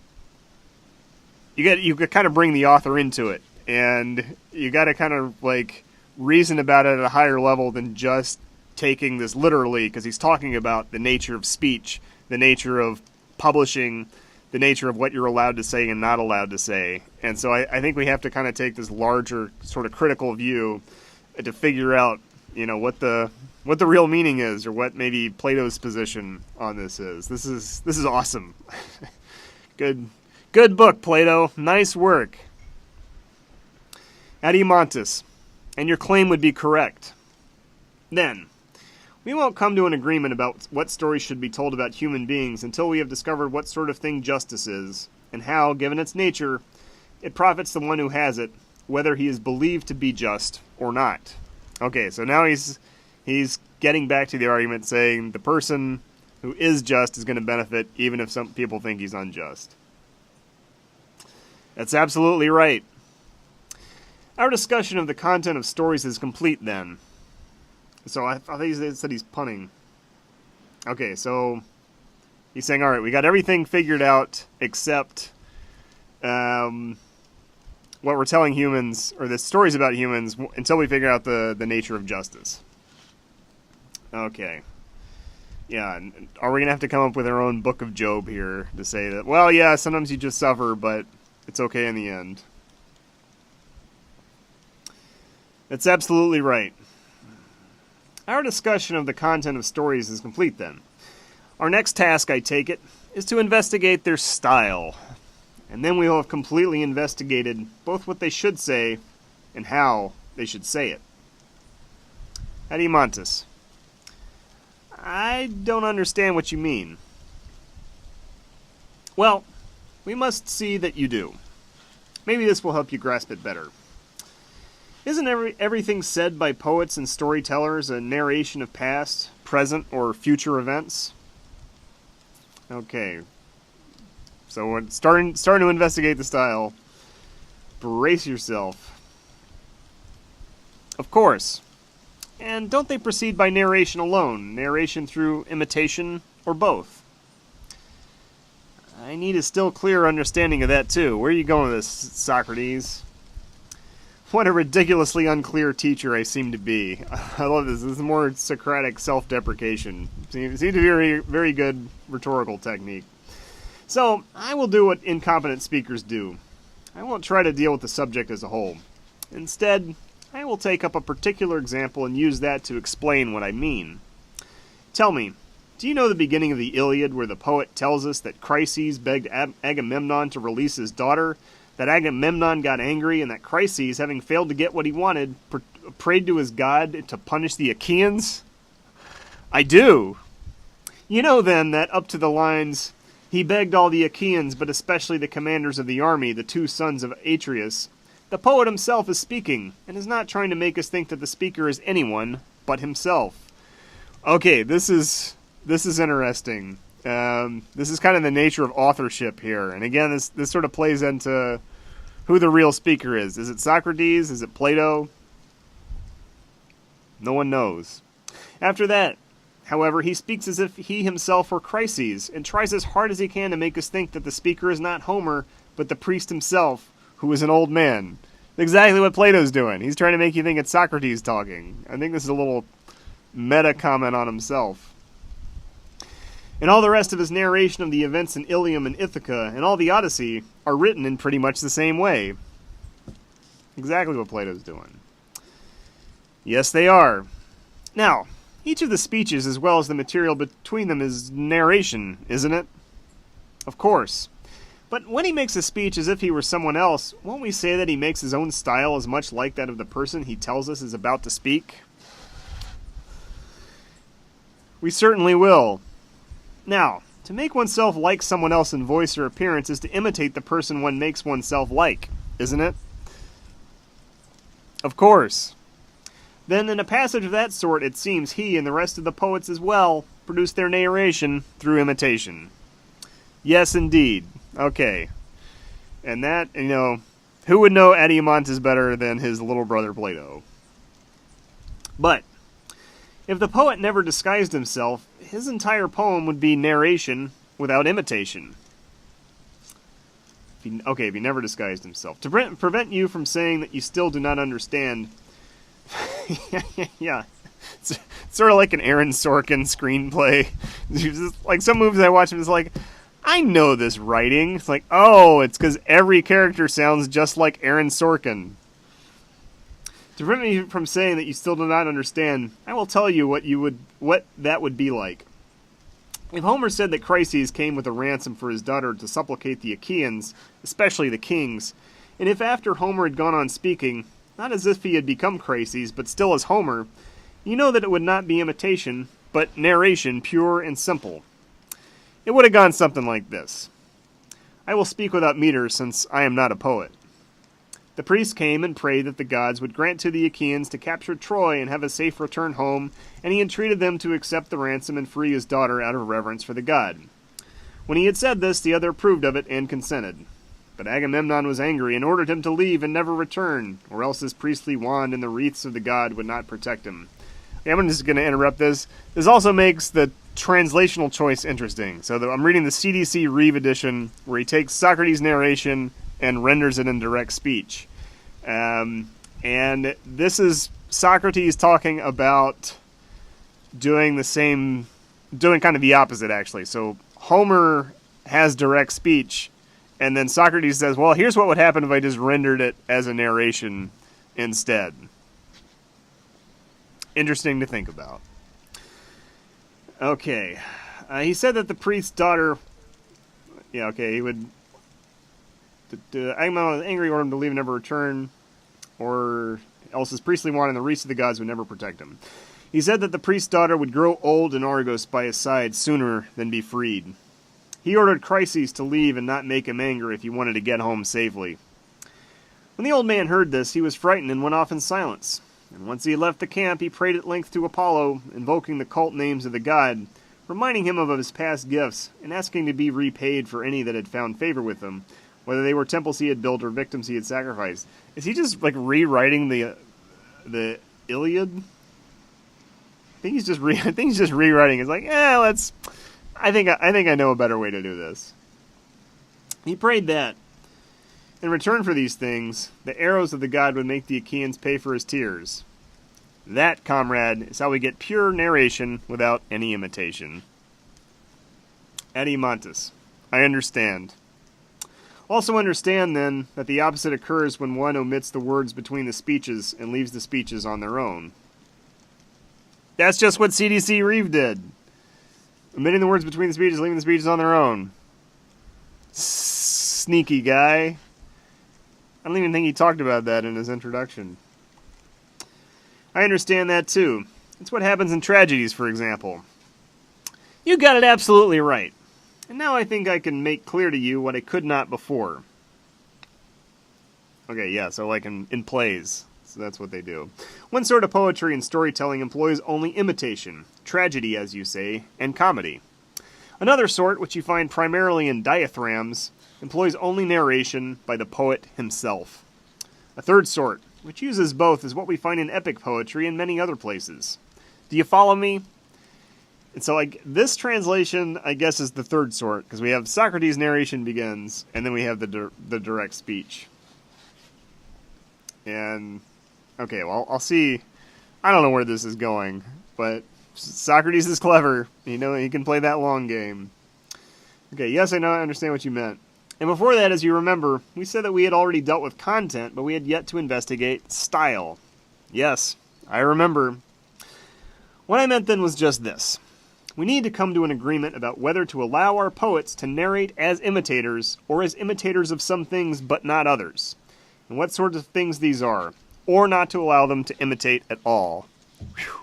You kind of bring the author into it, and you gotta kind of like reason about it at a higher level than just taking this literally, because he's talking about the nature of speech, the nature of publishing, the nature of what you're allowed to say and not allowed to say. And so I think we have to kind of take this larger sort of critical view to figure out, what the real meaning is, or what maybe Plato's position on this is. This is awesome. Good book, Plato. Nice work. Adeimantus, and your claim would be correct. Then, we won't come to an agreement about what stories should be told about human beings until we have discovered what sort of thing justice is, and how, given its nature, it profits the one who has it, whether he is believed to be just or not. Okay, so now he's getting back to the argument saying the person who is just is going to benefit even if some people think he's unjust. That's absolutely right. Our discussion of the content of stories is complete then. So I thought he said he's punning. Okay, so he's saying, all right, we got everything figured out except what we're telling humans, or the stories about humans, until we figure out the nature of justice. Okay. Yeah, are we going to have to come up with our own Book of Job here to say that, well, yeah, sometimes you just suffer, but it's okay in the end. That's absolutely right. Our discussion of the content of stories is complete then. Our next task, I take it, is to investigate their style. And then we will have completely investigated both what they should say and how they should say it. Adeimantus. I don't understand what you mean. Well, we must see that you do. Maybe this will help you grasp it better. Isn't everything said by poets and storytellers a narration of past, present, or future events? Okay. So we're starting to investigate the style. Brace yourself. Of course. And don't they proceed by narration alone? Narration through imitation, or both? I need a still clearer understanding of that, too. Where are you going with this, Socrates? What a ridiculously unclear teacher I seem to be. I love this. This is more Socratic self-deprecation. Seems to be a very, very good rhetorical technique. So, I will do what incompetent speakers do. I won't try to deal with the subject as a whole. Instead, I will take up a particular example and use that to explain what I mean. Tell me, do you know the beginning of the Iliad where the poet tells us that Chryses begged Agamemnon to release his daughter, that Agamemnon got angry, and that Chryses, having failed to get what he wanted, prayed to his god to punish the Achaeans? I do. You know, then, that up to the lines, he begged all the Achaeans, but especially the commanders of the army, the two sons of Atreus, the poet himself is speaking, and is not trying to make us think that the speaker is anyone but himself. Okay, this is interesting. This is kind of the nature of authorship here. And again, this sort of plays into who the real speaker is. Is it Socrates? Is it Plato? No one knows. After that, however, he speaks as if he himself were Chryses, and tries as hard as he can to make us think that the speaker is not Homer, but the priest himself, who is an old man. Exactly what Plato's doing. He's trying to make you think it's Socrates talking. I think this is a little meta comment on himself. And all the rest of his narration of the events in Ilium and Ithaca and all the Odyssey are written in pretty much the same way. Exactly what Plato's doing. Yes, they are. Now, each of the speeches as well as the material between them is narration, isn't it? Of course. But when he makes a speech as if he were someone else, won't we say that he makes his own style as much like that of the person he tells us is about to speak? We certainly will. Now, to make oneself like someone else in voice or appearance is to imitate the person one makes oneself like, isn't it? Of course. Then in a passage of that sort, it seems he and the rest of the poets as well produce their narration through imitation. Yes, indeed. Okay. And that, who would know Adeimantus better than his little brother Plato? But, if the poet never disguised himself, his entire poem would be narration without imitation. If he never disguised himself. To prevent you from saying that you still do not understand... yeah. It's sort of like an Aaron Sorkin screenplay. Like, some movies I watch, it's like... I know this writing. It's like, oh, it's because every character sounds just like Aaron Sorkin. To prevent me from saying that you still do not understand, I will tell you what that would be like. If Homer said that Chryses came with a ransom for his daughter to supplicate the Achaeans, especially the kings, and if after Homer had gone on speaking, not as if he had become Chryses, but still as Homer, you know that it would not be imitation, but narration pure and simple. It would have gone something like this. I will speak without meter, since I am not a poet. The priest came and prayed that the gods would grant to the Achaeans to capture Troy and have a safe return home, and he entreated them to accept the ransom and free his daughter out of reverence for the god. When he had said this, the other approved of it and consented. But Agamemnon was angry and ordered him to leave and never return, or else his priestly wand and the wreaths of the god would not protect him. Okay, I'm just going to interrupt this. This also makes the translational choice interesting. So I'm reading the C.D.C. Reeve edition, where he takes Socrates' narration and renders it in direct speech. And this is Socrates talking about doing kind of the opposite, actually. So Homer has direct speech, and then Socrates says, well, here's what would happen if I just rendered it as a narration instead. Interesting to think about. Okay. He said that the priest's daughter... Yeah, okay, he would... Agamemnon was angry, ordered him to leave and never return, or else his priestly wand and the wreaths of the gods would never protect him. He said that the priest's daughter would grow old in Argos by his side sooner than be freed. He ordered Chryses to leave and not make him angry if he wanted to get home safely. When the old man heard this, he was frightened and went off in silence. And once he had left the camp, he prayed at length to Apollo, invoking the cult names of the god, reminding him of his past gifts, and asking to be repaid for any that had found favor with him, whether they were temples he had built or victims he had sacrificed. Is he just like rewriting the Iliad? I think he's just rewriting. It's like, let's. I think I know a better way to do this. He prayed that, in return for these things, the arrows of the god would make the Achaeans pay for his tears. That, comrade, is how we get pure narration without any imitation. Adeimantus. I understand. Also understand, then, that the opposite occurs when one omits the words between the speeches and leaves the speeches on their own. That's just what C.D.C. Reeve did. Omitting the words between the speeches, leaving the speeches on their own. Sneaky guy. I don't even think he talked about that in his introduction. I understand that, too. It's what happens in tragedies, for example. You got it absolutely right. And now I think I can make clear to you what I could not before. Okay, yeah, so like in plays. So that's what they do. One sort of poetry and storytelling employs only imitation, tragedy, as you say, and comedy. Another sort, which you find primarily in dithyrambics, employs only narration by the poet himself. A third sort, which uses both, is what we find in epic poetry and many other places. Do you follow me? And so, like, this translation, I guess, is the third sort, because we have Socrates' narration begins, and then we have the direct speech. And, okay, well, I'll see. I don't know where this is going, but Socrates is clever. You know, he can play that long game. Okay, yes, I understand what you meant. And before that, as you remember, we said that we had already dealt with content, but we had yet to investigate style. Yes, I remember. What I meant then was just this. We need to come to an agreement about whether to allow our poets to narrate as imitators, or as imitators of some things but not others, and what sorts of things these are, or not to allow them to imitate at all. Whew.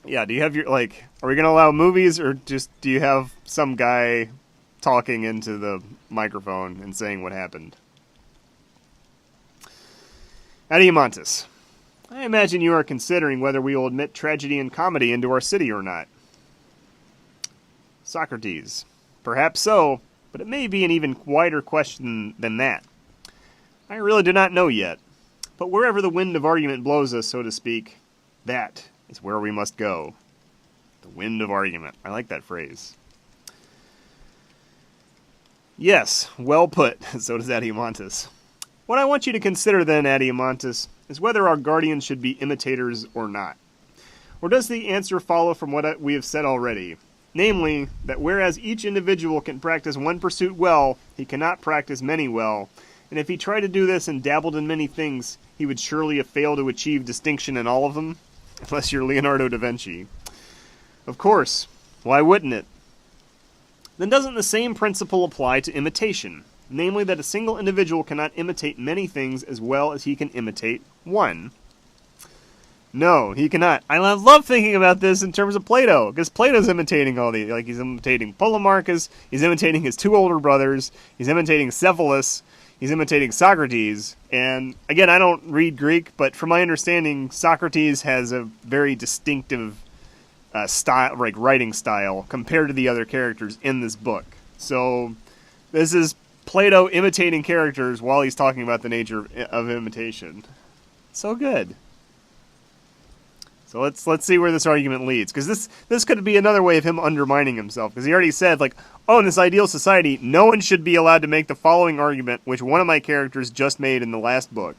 Yeah, do you have your, like, are we going to allow movies, or just do you have some guy talking into the microphone and saying what happened? Adeimantus. I imagine you are considering whether we will admit tragedy and comedy into our city or not. Socrates. Perhaps so, but it may be an even wider question than that. I really do not know yet, but wherever the wind of argument blows us, so to speak, that is where we must go. The wind of argument. I like that phrase. Yes, well put. So does Adeimantus. What I want you to consider then, Adeimantus, is whether our guardians should be imitators or not. Or does the answer follow from what we have said already? Namely, that whereas each individual can practice one pursuit well, he cannot practice many well, and if he tried to do this and dabbled in many things, he would surely have failed to achieve distinction in all of them, unless you're Leonardo da Vinci. Of course. Why wouldn't it? Then doesn't the same principle apply to imitation? Namely, that a single individual cannot imitate many things as well as he can imitate one. No, he cannot. I love thinking about this in terms of Plato, because Plato's imitating all these. Like, he's imitating Polemarchus, he's imitating his two older brothers, he's imitating Cephalus, he's imitating Socrates, and again, I don't read Greek, but from my understanding, Socrates has a very distinctive style, like writing style, compared to the other characters in this book. So, this is Plato imitating characters while he's talking about the nature of imitation. So good. So let's see where this argument leads, because this could be another way of him undermining himself, because he already said, like, oh, in this ideal society, no one should be allowed to make the following argument, which one of my characters just made in the last book.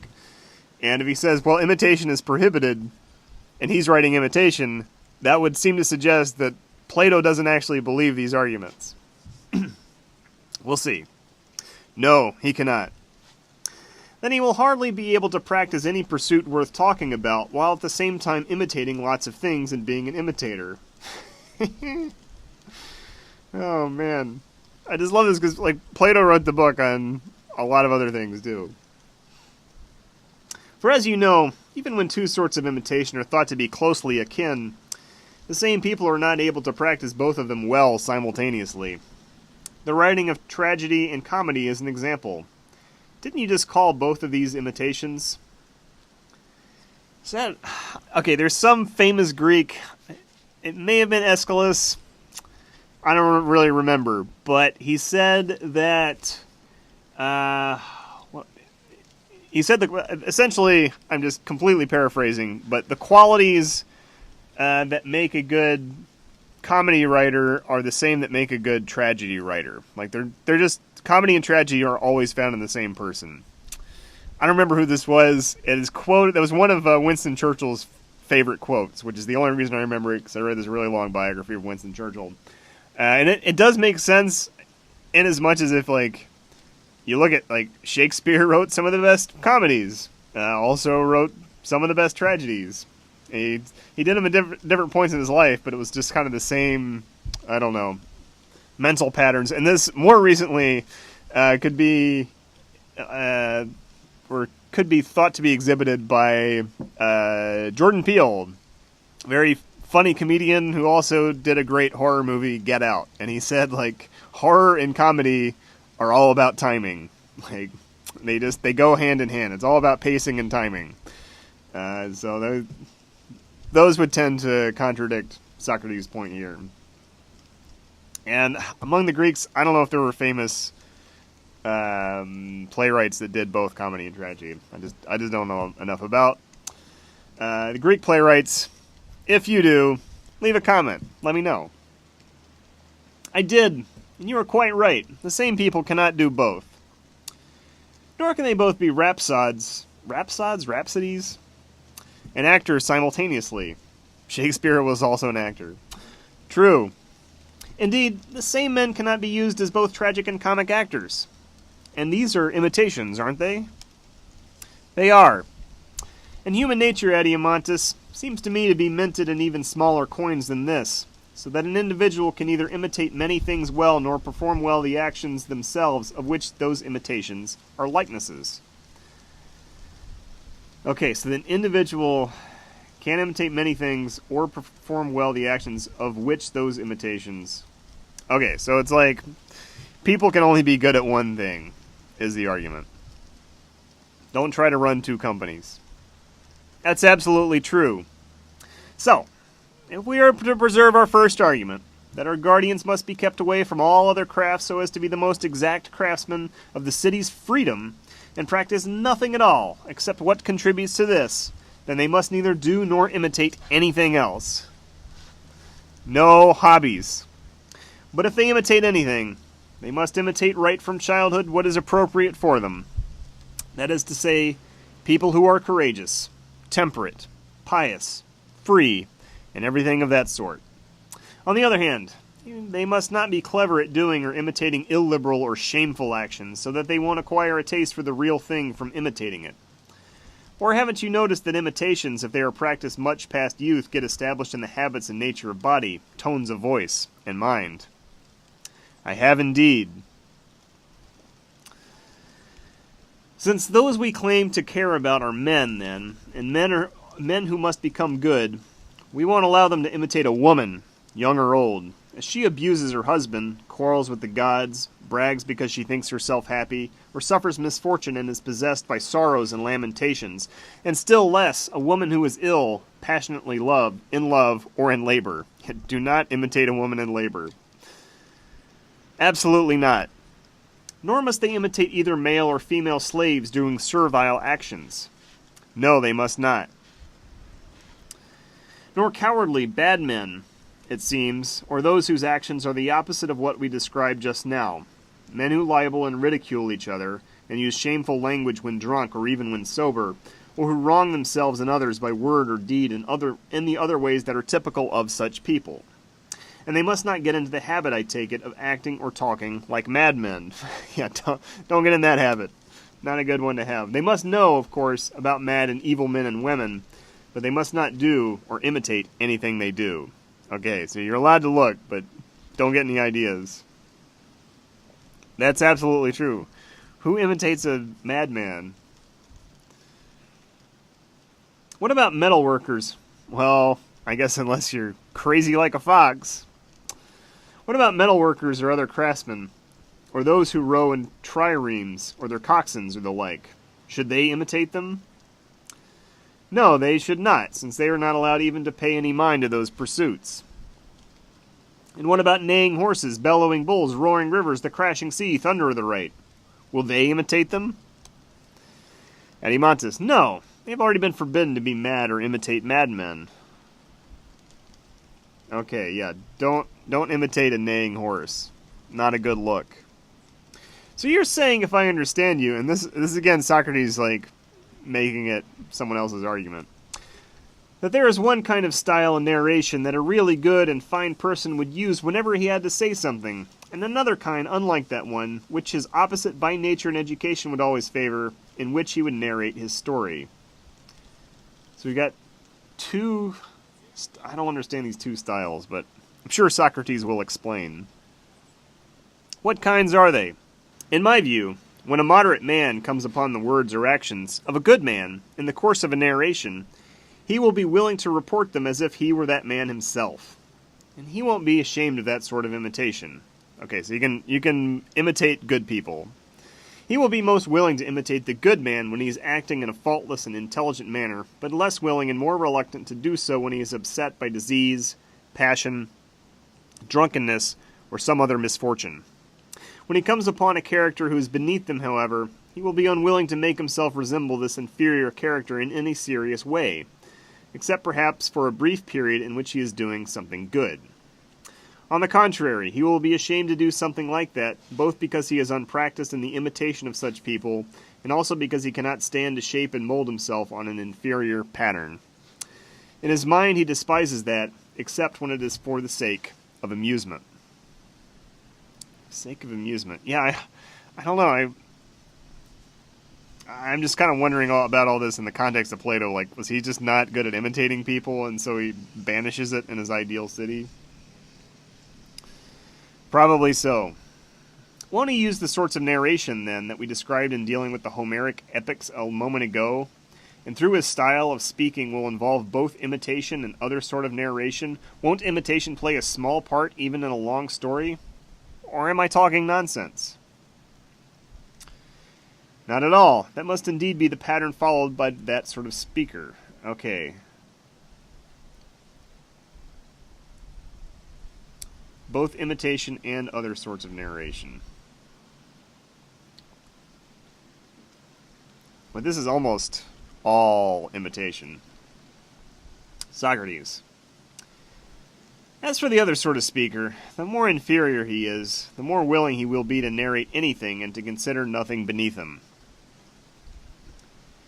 And if he says, well, imitation is prohibited, and he's writing imitation, that would seem to suggest that Plato doesn't actually believe these arguments. We'll see. No, he cannot. Then he will hardly be able to practice any pursuit worth talking about, while at the same time imitating lots of things and being an imitator. Oh, man. I just love this because, like, Plato wrote the book on a lot of other things, too. For as you know, even when two sorts of imitation are thought to be closely akin, the same people are not able to practice both of them well simultaneously. The writing of tragedy and comedy is an example. Didn't you just call both of these imitations? Is that... Okay, there's some famous Greek... It may have been Aeschylus. I don't really remember. But he said that... he said that... Essentially, I'm just completely paraphrasing, but the qualities that make a good comedy writer are the same that make a good tragedy writer. Like, they're just... Comedy and tragedy are always found in the same person. I don't remember who this was. It is quoted. That was one of Winston Churchill's favorite quotes, which is the only reason I remember it, because I read this really long biography of Winston Churchill. And it does make sense in as much as if, like, you look at, like, Shakespeare wrote some of the best comedies, also wrote some of the best tragedies. He did them at different points in his life, but it was just kind of the same, I don't know, mental patterns. And this, more recently, could be thought to be exhibited by Jordan Peele, very funny comedian who also did a great horror movie, Get Out. And he said, like, horror and comedy are all about timing. Like, they go hand in hand. It's all about pacing and timing. So those would tend to contradict Socrates' point here. And among the Greeks, I don't know if there were famous playwrights that did both comedy and tragedy. I just don't know enough about the Greek playwrights. If you do, leave a comment. Let me know. I did, and you were quite right. The same people cannot do both. Nor can they both be rhapsodies, and actors simultaneously. Shakespeare was also an actor. True. Indeed, the same men cannot be used as both tragic and comic actors. And these are imitations, aren't they? They are. And human nature, Adeimantus, seems to me to be minted in even smaller coins than this, so that an individual can neither imitate many things well nor perform well the actions themselves of which those imitations are likenesses. Okay, so an individual can't imitate many things or perform well the actions of which those imitations... Okay, so it's like people can only be good at one thing, is the argument. Don't try to run two companies. That's absolutely true. So, if we are to preserve our first argument, that our guardians must be kept away from all other crafts so as to be the most exact craftsmen of the city's freedom, and practice nothing at all except what contributes to this, then they must neither do nor imitate anything else. No hobbies. But if they imitate anything, they must imitate right from childhood what is appropriate for them. That is to say, people who are courageous, temperate, pious, free, and everything of that sort. On the other hand, they must not be clever at doing or imitating illiberal or shameful actions, so that they won't acquire a taste for the real thing from imitating it. Or haven't you noticed that imitations, if they are practiced much past youth, get established in the habits and nature of body, tones of voice, and mind? I have indeed. Since those we claim to care about are men, then, and men who must become good, we won't allow them to imitate a woman, young or old, as she abuses her husband, quarrels with the gods, brags because she thinks herself happy, or suffers misfortune and is possessed by sorrows and lamentations, and still less a woman who is ill, passionately loved, in love, or in labor. Do not imitate a woman in labor. Absolutely not. Nor must they imitate either male or female slaves doing servile actions. No, they must not. Nor cowardly, bad men, it seems, or those whose actions are the opposite of what we described just now. Men who libel and ridicule each other, and use shameful language when drunk or even when sober, or who wrong themselves and others by word or deed in the other ways that are typical of such people. And they must not get into the habit, I take it, of acting or talking like madmen. Yeah, don't get in that habit. Not a good one to have. They must know, of course, about mad and evil men and women, but they must not do or imitate anything they do. Okay, so you're allowed to look, but don't get any ideas. That's absolutely true. Who imitates a madman? What about metal workers? Well, I guess unless you're crazy like a fox. What about metal workers or other craftsmen? Or those who row in triremes, or their coxswains, or the like? Should they imitate them? No, they should not, since they are not allowed even to pay any mind to those pursuits. And what about neighing horses, bellowing bulls, roaring rivers, the crashing sea, thunder of the right? Will they imitate them? Adimantus, no, they've already been forbidden to be mad or imitate madmen. Okay, yeah, don't imitate a neighing horse. Not a good look. So you're saying, if I understand you, and this is again Socrates like making it someone else's argument, that there is one kind of style and narration that a really good and fine person would use whenever he had to say something, and another kind unlike that one, which his opposite by nature and education would always favor, in which he would narrate his story. So we got two... I don't understand these two styles, but I'm sure Socrates will explain. What kinds are they? In my view, when a moderate man comes upon the words or actions of a good man in the course of a narration, he will be willing to report them as if he were that man himself. And he won't be ashamed of that sort of imitation. Okay, so you can imitate good people. He will be most willing to imitate the good man when he is acting in a faultless and intelligent manner, but less willing and more reluctant to do so when he is upset by disease, passion, drunkenness, or some other misfortune. When he comes upon a character who is beneath him, however, he will be unwilling to make himself resemble this inferior character in any serious way, except perhaps for a brief period in which he is doing something good. On the contrary, he will be ashamed to do something like that, both because he is unpracticed in the imitation of such people, and also because he cannot stand to shape and mold himself on an inferior pattern. In his mind he despises that, except when it is for the sake of amusement. Sake of amusement. Yeah, I don't know. I'm just kind of wondering about all this in the context of Plato. Like, was he just not good at imitating people, and so he banishes it in his ideal city? Probably so. Won't he use the sorts of narration, then, that we described in dealing with the Homeric epics a moment ago? And through his style of speaking will involve both imitation and other sort of narration? Won't imitation play a small part even in a long story? Or am I talking nonsense? Not at all. That must indeed be the pattern followed by that sort of speaker. Okay. Both imitation and other sorts of narration. But this is almost all imitation. Socrates. As for the other sort of speaker, the more inferior he is, the more willing he will be to narrate anything and to consider nothing beneath him.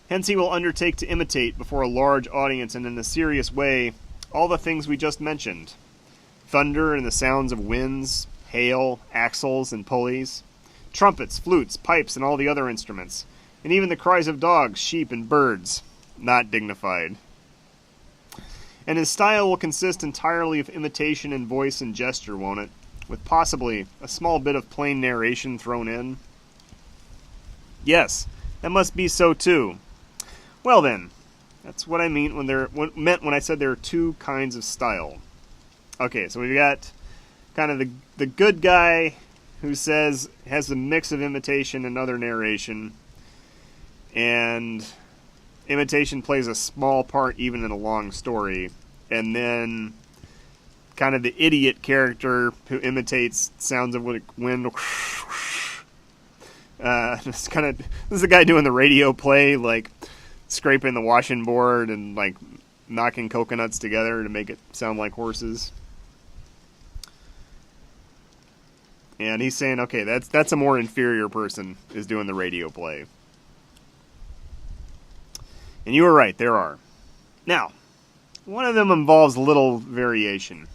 Hence he will undertake to imitate before a large audience and in a serious way all the things we just mentioned. Thunder and the sounds of winds, hail, axles and pulleys, trumpets, flutes, pipes, and all the other instruments, and even the cries of dogs, sheep, and birds, not dignified. And his style will consist entirely of imitation in voice and gesture, won't it? With possibly a small bit of plain narration thrown in? Yes, that must be so too. Well then, that's what I meant when I said there are two kinds of style. Okay, so we've got kind of the good guy who has a mix of imitation and other narration, and imitation plays a small part even in a long story, and then kind of the idiot character who imitates sounds of wind. This is the guy doing the radio play, like scraping the washing board and like knocking coconuts together to make it sound like horses. And he's saying, okay, that's a more inferior person is doing the radio play. And you were right, there are. Now, one of them involves little variation.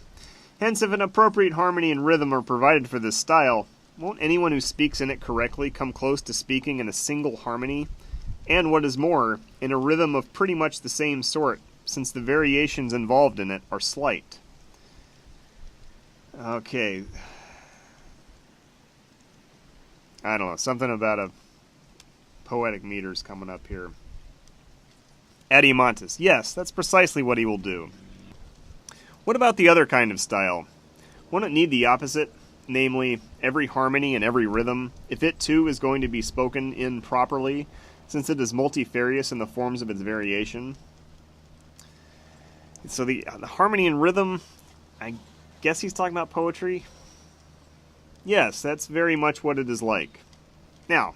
Hence, if an appropriate harmony and rhythm are provided for this style, won't anyone who speaks in it correctly come close to speaking in a single harmony? And what is more, in a rhythm of pretty much the same sort, since the variations involved in it are slight. Okay. I don't know. Something about a poetic meter's coming up here. Adeimantus. Yes, that's precisely what he will do. What about the other kind of style? Won't it need the opposite? Namely, every harmony and every rhythm, if it too is going to be spoken in properly, since it is multifarious in the forms of its variation. So the harmony and rhythm, I guess he's talking about poetry? Yes, that's very much what it is like. Now,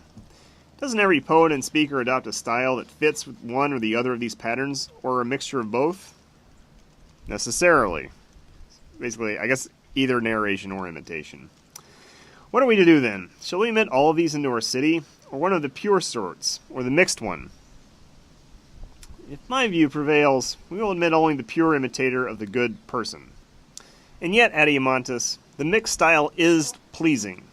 doesn't every poet and speaker adopt a style that fits with one or the other of these patterns, or a mixture of both? Necessarily. Basically, I guess either narration or imitation. What are we to do then? Shall we admit all of these into our city, or one of the pure sorts, or the mixed one? If my view prevails, we will admit only the pure imitator of the good person. And yet, Adeimantus, the mixed style is pleasing.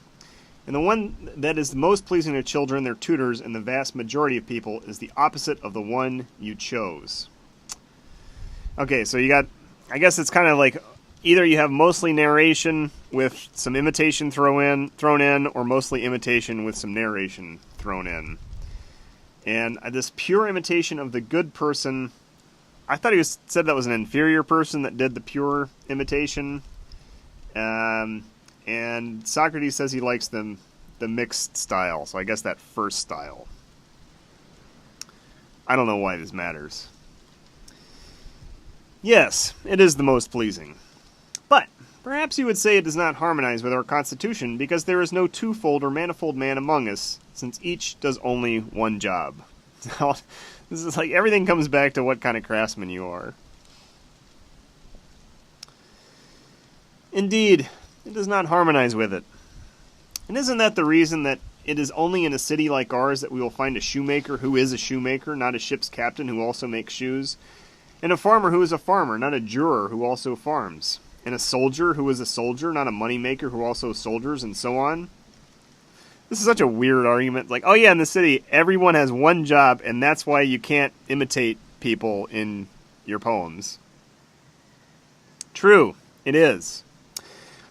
And the one that is the most pleasing to children, their tutors, and the vast majority of people is the opposite of the one you chose. Okay, so you got, I guess it's kind of like either you have mostly narration with some imitation thrown in, or mostly imitation with some narration thrown in. And this pure imitation of the good person, I thought he said that was an inferior person that did the pure imitation. And Socrates says he likes the mixed style, so I guess that first style. I don't know why this matters. Yes, it is the most pleasing. But perhaps you would say it does not harmonize with our constitution because there is no twofold or manifold man among us, since each does only one job. This is like everything comes back to what kind of craftsman you are. Indeed, it does not harmonize with it. And isn't that the reason that it is only in a city like ours that we will find a shoemaker who is a shoemaker, not a ship's captain who also makes shoes, and a farmer who is a farmer, not a juror who also farms, and a soldier who is a soldier, not a moneymaker who also soldiers, and so on? This is such a weird argument. Like, oh yeah, in the city, everyone has one job, and that's why you can't imitate people in your poems. True, it is.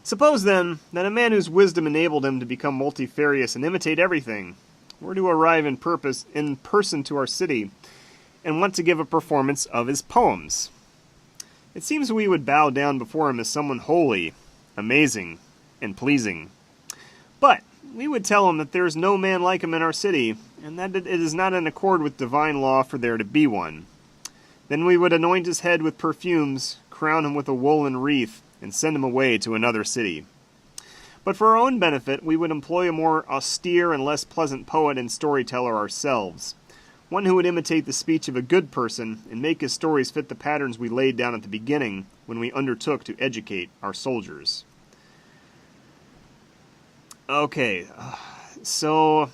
Suppose, then, that a man whose wisdom enabled him to become multifarious and imitate everything were to arrive in person to our city and want to give a performance of his poems. It seems we would bow down before him as someone holy, amazing, and pleasing. But we would tell him that there is no man like him in our city, and that it is not in accord with divine law for there to be one. Then we would anoint his head with perfumes, crown him with a woolen wreath, and send him away to another city. But for our own benefit, we would employ a more austere and less pleasant poet and storyteller ourselves, one who would imitate the speech of a good person and make his stories fit the patterns we laid down at the beginning when we undertook to educate our soldiers. Okay, so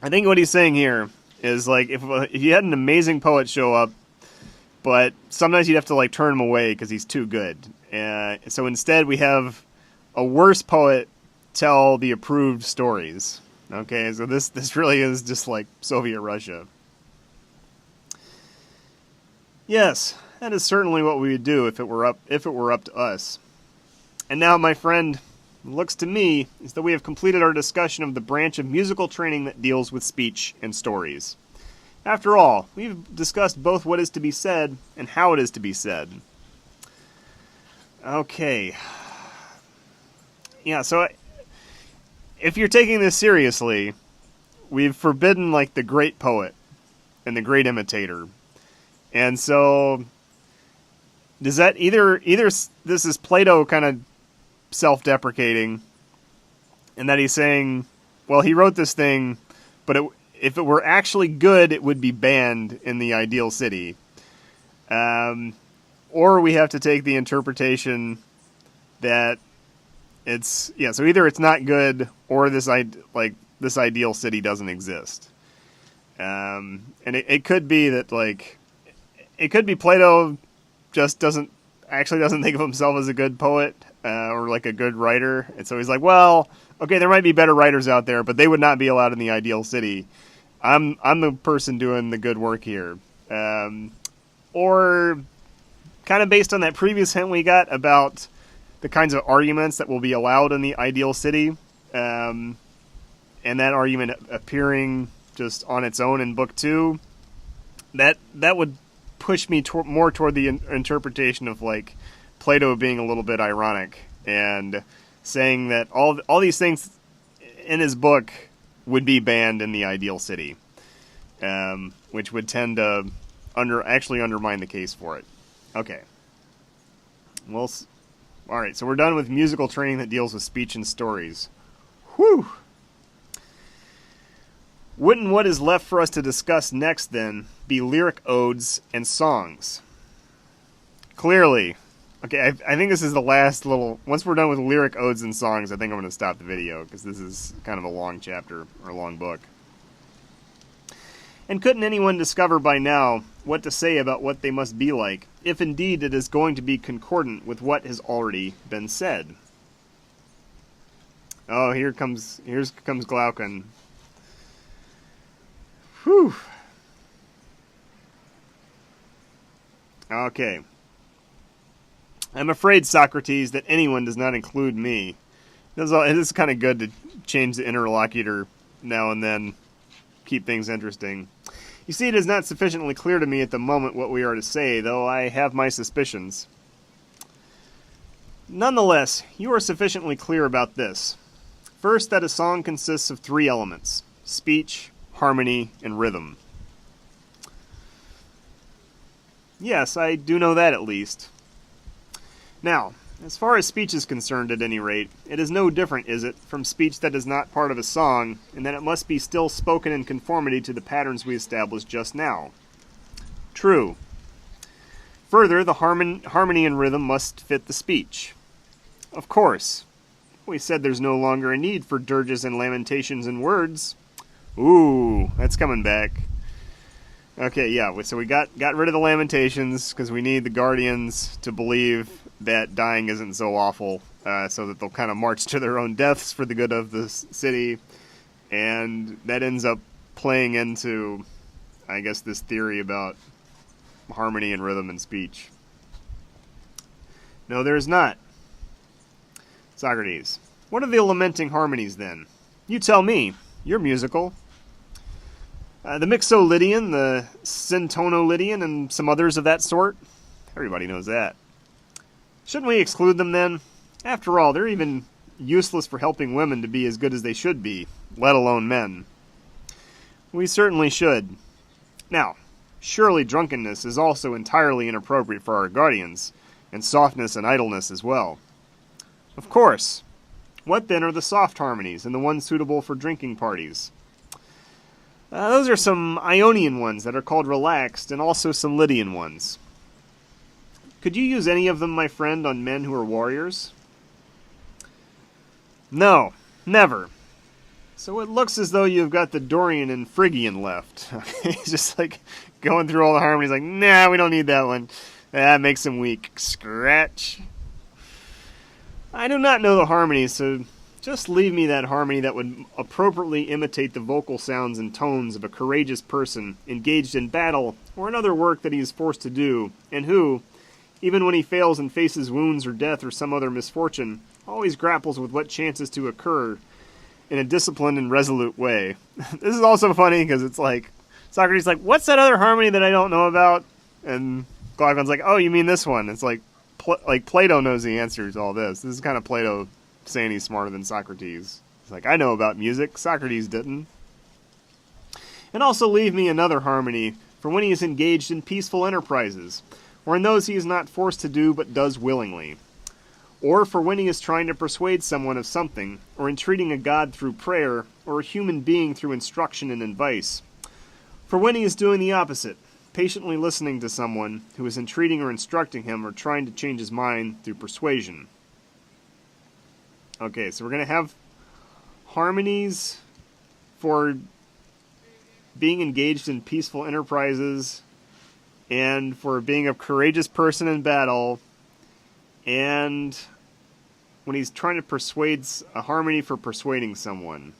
I think what he's saying here is like if you had an amazing poet show up, but sometimes you'd have to like turn him away because he's too good. So instead we have a worse poet tell the approved stories. Okay, so this really is just like Soviet Russia. Yes, that is certainly what we would do if it were up to us. And now, my friend, it looks to me as though we have completed our discussion of the branch of musical training that deals with speech and stories. After all, we've discussed both what is to be said and how it is to be said. Okay. Yeah, so if you're taking this seriously, we've forbidden like the great poet and the great imitator. And so does that either this is Plato kind of self-deprecating and that he's saying, well, he wrote this thing, but if it were actually good, it would be banned in the ideal city. Or we have to take the interpretation that it's, yeah, so either it's not good or this ideal city doesn't exist. And it could be that, like, it could be Plato just doesn't think of himself as a good poet or like a good writer. And so he's like, well, okay, there might be better writers out there, but they would not be allowed in the ideal city. I'm the person doing the good work here. Or kind of based on that previous hint we got about the kinds of arguments that will be allowed in the ideal city, and that argument appearing just on its own in book 2, that would push me more toward the interpretation of like Plato being a little bit ironic and saying that all these things in his book would be banned in the ideal city, which would tend to actually undermine the case for it. Okay. Well, all right, so we're done with musical training that deals with speech and stories. Whew! Wouldn't what is left for us to discuss next, then, be lyric odes and songs? Clearly. Okay, I think this is the last little... Once we're done with lyric odes and songs, I think I'm going to stop the video, because this is kind of a long chapter, or a long book. And couldn't anyone discover by now what to say about what they must be like, if indeed it is going to be concordant with what has already been said? Oh, here comes Glaucon. Whew. Okay. I'm afraid, Socrates, that anyone does not include me. It is kind of good to change the interlocutor now and then, keep things interesting. You see, it is not sufficiently clear to me at the moment what we are to say, though I have my suspicions. Nonetheless, you are sufficiently clear about this. First, that a song consists of 3 elements: speech, harmony, and rhythm. Yes, I do know that at least. Now, as far as speech is concerned, at any rate, it is no different, is it, from speech that is not part of a song, and that it must be still spoken in conformity to the patterns we established just now? True. Further, the harmony and rhythm must fit the speech. Of course. We said there's no longer a need for dirges and lamentations and words. Ooh, that's coming back. Okay, yeah, so we got rid of the lamentations because we need the guardians to believe that dying isn't so awful, so that they'll kind of march to their own deaths for the good of the city, and that ends up playing into, I guess, this theory about harmony and rhythm and speech. No, there's not. Socrates, what are the lamenting harmonies, then? You tell me. You're musical. The Mixolydian, the Centonolydian, and some others of that sort. Everybody knows that. Shouldn't we exclude them, then? After all, they're even useless for helping women to be as good as they should be, let alone men. We certainly should. Now, surely drunkenness is also entirely inappropriate for our guardians, and softness and idleness as well. Of course. What, then, are the soft harmonies, and the ones suitable for drinking parties? Those are some Ionian ones that are called relaxed, and also some Lydian ones. Could you use any of them, my friend, on men who are warriors? No, never. So it looks as though you've got the Dorian and Phrygian left. He's just like going through all the harmonies like, nah, we don't need that one. That makes him weak. Scratch. I do not know the harmonies, so just leave me that harmony that would appropriately imitate the vocal sounds and tones of a courageous person engaged in battle or in other work that he is forced to do, and who, even when he fails and faces wounds or death or some other misfortune, always grapples with what chances to occur in a disciplined and resolute way. This is also funny because it's like, Socrates is like, what's that other harmony that I don't know about? And Glaucon's like, oh, you mean this one? It's like Plato knows the answer to all this. This is kind of Plato saying he's smarter than Socrates. It's like, I know about music. Socrates didn't. And also leave me another harmony for when he is engaged in peaceful enterprises, or in those he is not forced to do but does willingly, or for when he is trying to persuade someone of something, or entreating a god through prayer, or a human being through instruction and advice, for when he is doing the opposite, patiently listening to someone who is entreating or instructing him or trying to change his mind through persuasion. Okay, so we're going to have harmonies for being engaged in peaceful enterprises, and for being a courageous person in battle, and when he's trying to persuade, a harmony for persuading someone.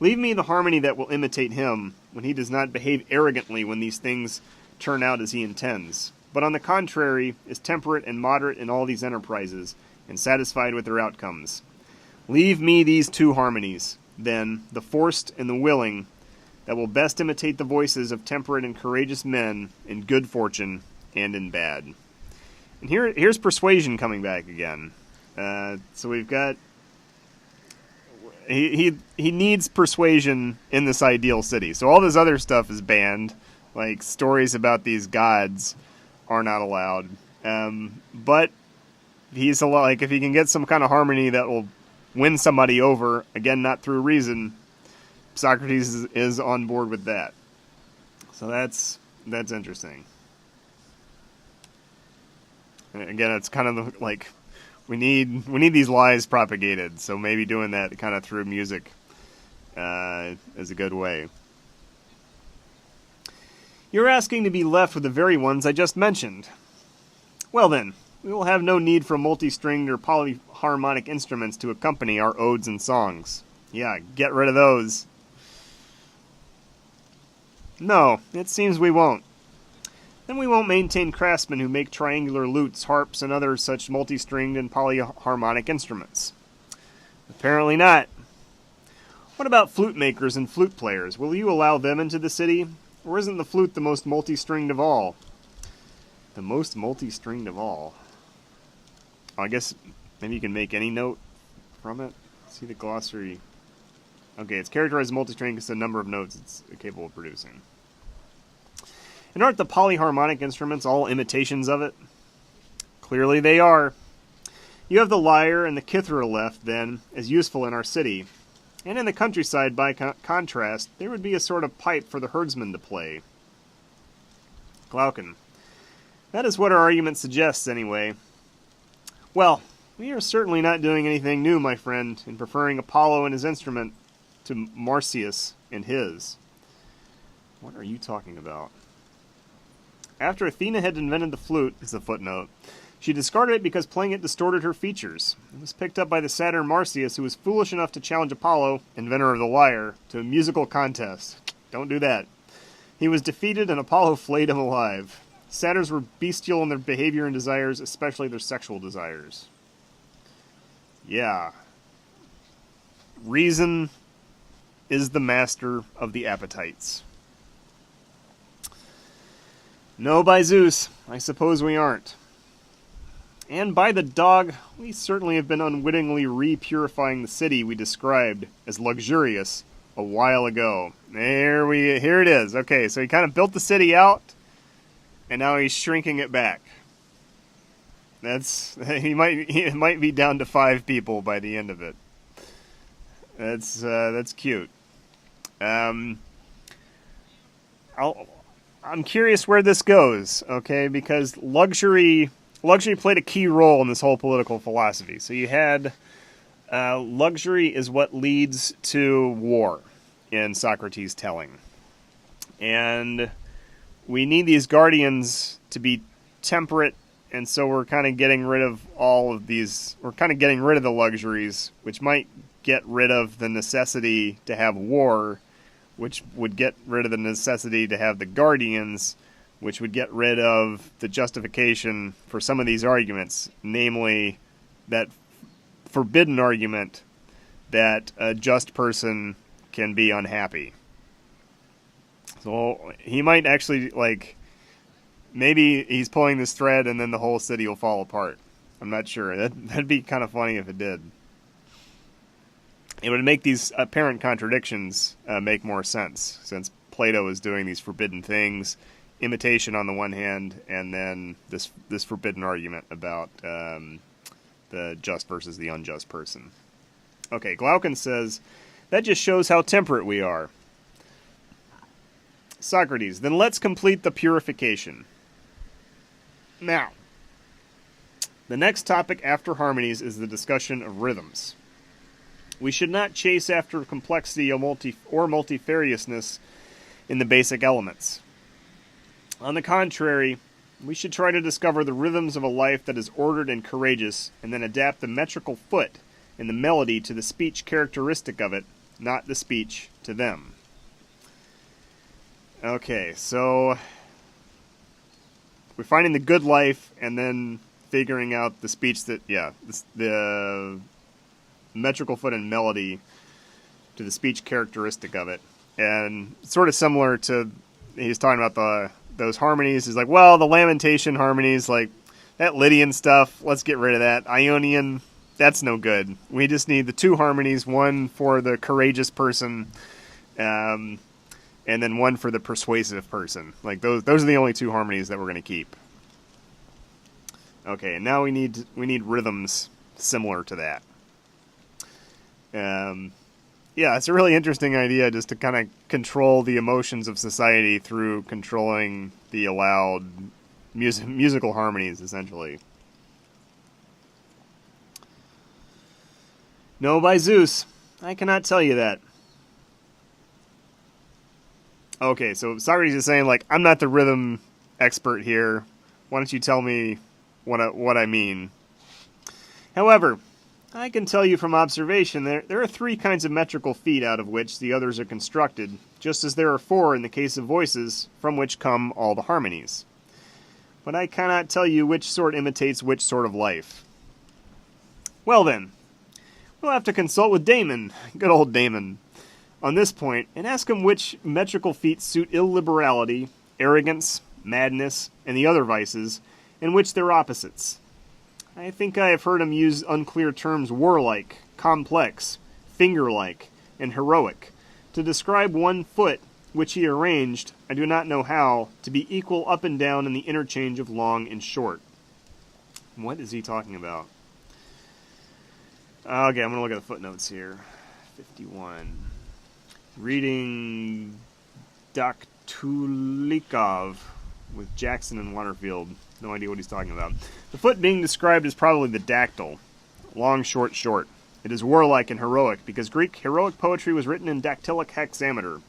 Leave me the harmony that will imitate him when he does not behave arrogantly when these things turn out as he intends. but on the contrary is temperate and moderate in all these enterprises, and satisfied with their outcomes. Leave me these two harmonies, then, the forced and the willing, that will best imitate the voices of temperate and courageous men in good fortune and in bad. And here's persuasion coming back again. So we've got he needs persuasion in this ideal city. So all this other stuff is banned, like stories about these gods are not allowed. But he's like if he can get some kind of harmony that will win somebody over, again not through reason, Socrates is on board with that. So that's interesting. And again, it's kind of like we need these lies propagated. So maybe doing that kind of through music is a good way. You're asking to be left with the very ones I just mentioned. Well then, we will have no need for multi-stringed or polyharmonic instruments to accompany our odes and songs. Yeah, get rid of those. No, it seems we won't. Then we won't maintain craftsmen who make triangular lutes, harps, and other such multi-stringed and polyharmonic instruments. Apparently not. What about flute makers and flute players? Will you allow them into the city? Or isn't the flute the most multi-stringed of all? The most multi-stringed of all. Oh, I guess maybe you can make any note from it. See the glossary. Okay, it's characterized as multi-stringed because the number of notes it's capable of producing. And aren't the polyharmonic instruments all imitations of it? Clearly they are. You have the lyre and the kithara left, then, as useful in our city. And in the countryside, by contrast, there would be a sort of pipe for the herdsman to play. Glaucon. That is what our argument suggests, anyway. Well, we are certainly not doing anything new, my friend, in preferring Apollo and his instrument to Marsyas and his. What are you talking about? After Athena had invented the flute, is the footnote, she discarded it because playing it distorted her features. It was picked up by the satyr Marsyas, who was foolish enough to challenge Apollo, inventor of the lyre, to a musical contest. Don't do that. He was defeated and Apollo flayed him alive. Satyrs were bestial in their behavior and desires, especially their sexual desires. Yeah. Reason is the master of the appetites. No, by Zeus, I suppose we aren't. And by the dog, we certainly have been unwittingly re-purifying the city we described as luxurious a while ago. Here it is. Okay, so he kind of built the city out, and now he's shrinking it back. He might be down to 5 people by the end of it. That's cute. I'm curious where this goes, okay? Because luxury played a key role in this whole political philosophy. So you had luxury is what leads to war in Socrates' telling. And we need these guardians to be temperate, and so we're kind of getting rid of all of these. We're kind of getting rid of the luxuries, which might get rid of the necessity to have war, which would get rid of the necessity to have the guardians, which would get rid of the justification for some of these arguments, namely that forbidden argument that a just person can be unhappy. So he might actually, maybe he's pulling this thread and then the whole city will fall apart. I'm not sure. That'd be kind of funny if it did. It would make these apparent contradictions make more sense, since Plato is doing these forbidden things, imitation on the one hand, and then this forbidden argument about the just versus the unjust person. Okay, Glaucon says, that just shows how temperate we are. Socrates, then let's complete the purification. Now, the next topic after harmonies is the discussion of rhythms. We should not chase after complexity or multifariousness in the basic elements. On the contrary, we should try to discover the rhythms of a life that is ordered and courageous, and then adapt the metrical foot and the melody to the speech characteristic of it, not the speech to them. Okay, so we're finding the good life and then figuring out the speech that, the metrical foot and melody to the speech characteristic of it. And sort of similar to, he's talking about those harmonies. He's like, well, the lamentation harmonies, like that Lydian stuff, let's get rid of that. Ionian, that's no good. We just need the two harmonies, one for the courageous person, and then one for the persuasive person. Like those are the only two harmonies that we're going to keep. Okay, and now we need rhythms similar to that. Yeah, it's a really interesting idea just to kind of control the emotions of society through controlling the allowed musical harmonies, essentially. No, by Zeus, I cannot tell you that. Okay, so Socrates is saying, like, I'm not the rhythm expert here. Why don't you tell me what I mean? However, I can tell you from observation there are three kinds of metrical feet out of which the others are constructed, just as there are four in the case of voices, from which come all the harmonies. But I cannot tell you which sort imitates which sort of life. Well then, we'll have to consult with Damon, good old Damon, on this point, and ask him which metrical feet suit illiberality, arrogance, madness, and the other vices, and which their opposites. I think I have heard him use unclear terms warlike, complex, finger-like, and heroic, to describe one foot, which he arranged, I do not know how, to be equal up and down in the interchange of long and short. What is he talking about? Okay, I'm going to look at the footnotes here. 51. Reading Daktulikov with Jackson and Waterfield. No idea what he's talking about. The foot being described is probably the dactyl. Long, short, short. It is warlike and heroic, because Greek heroic poetry was written in dactylic hexameter.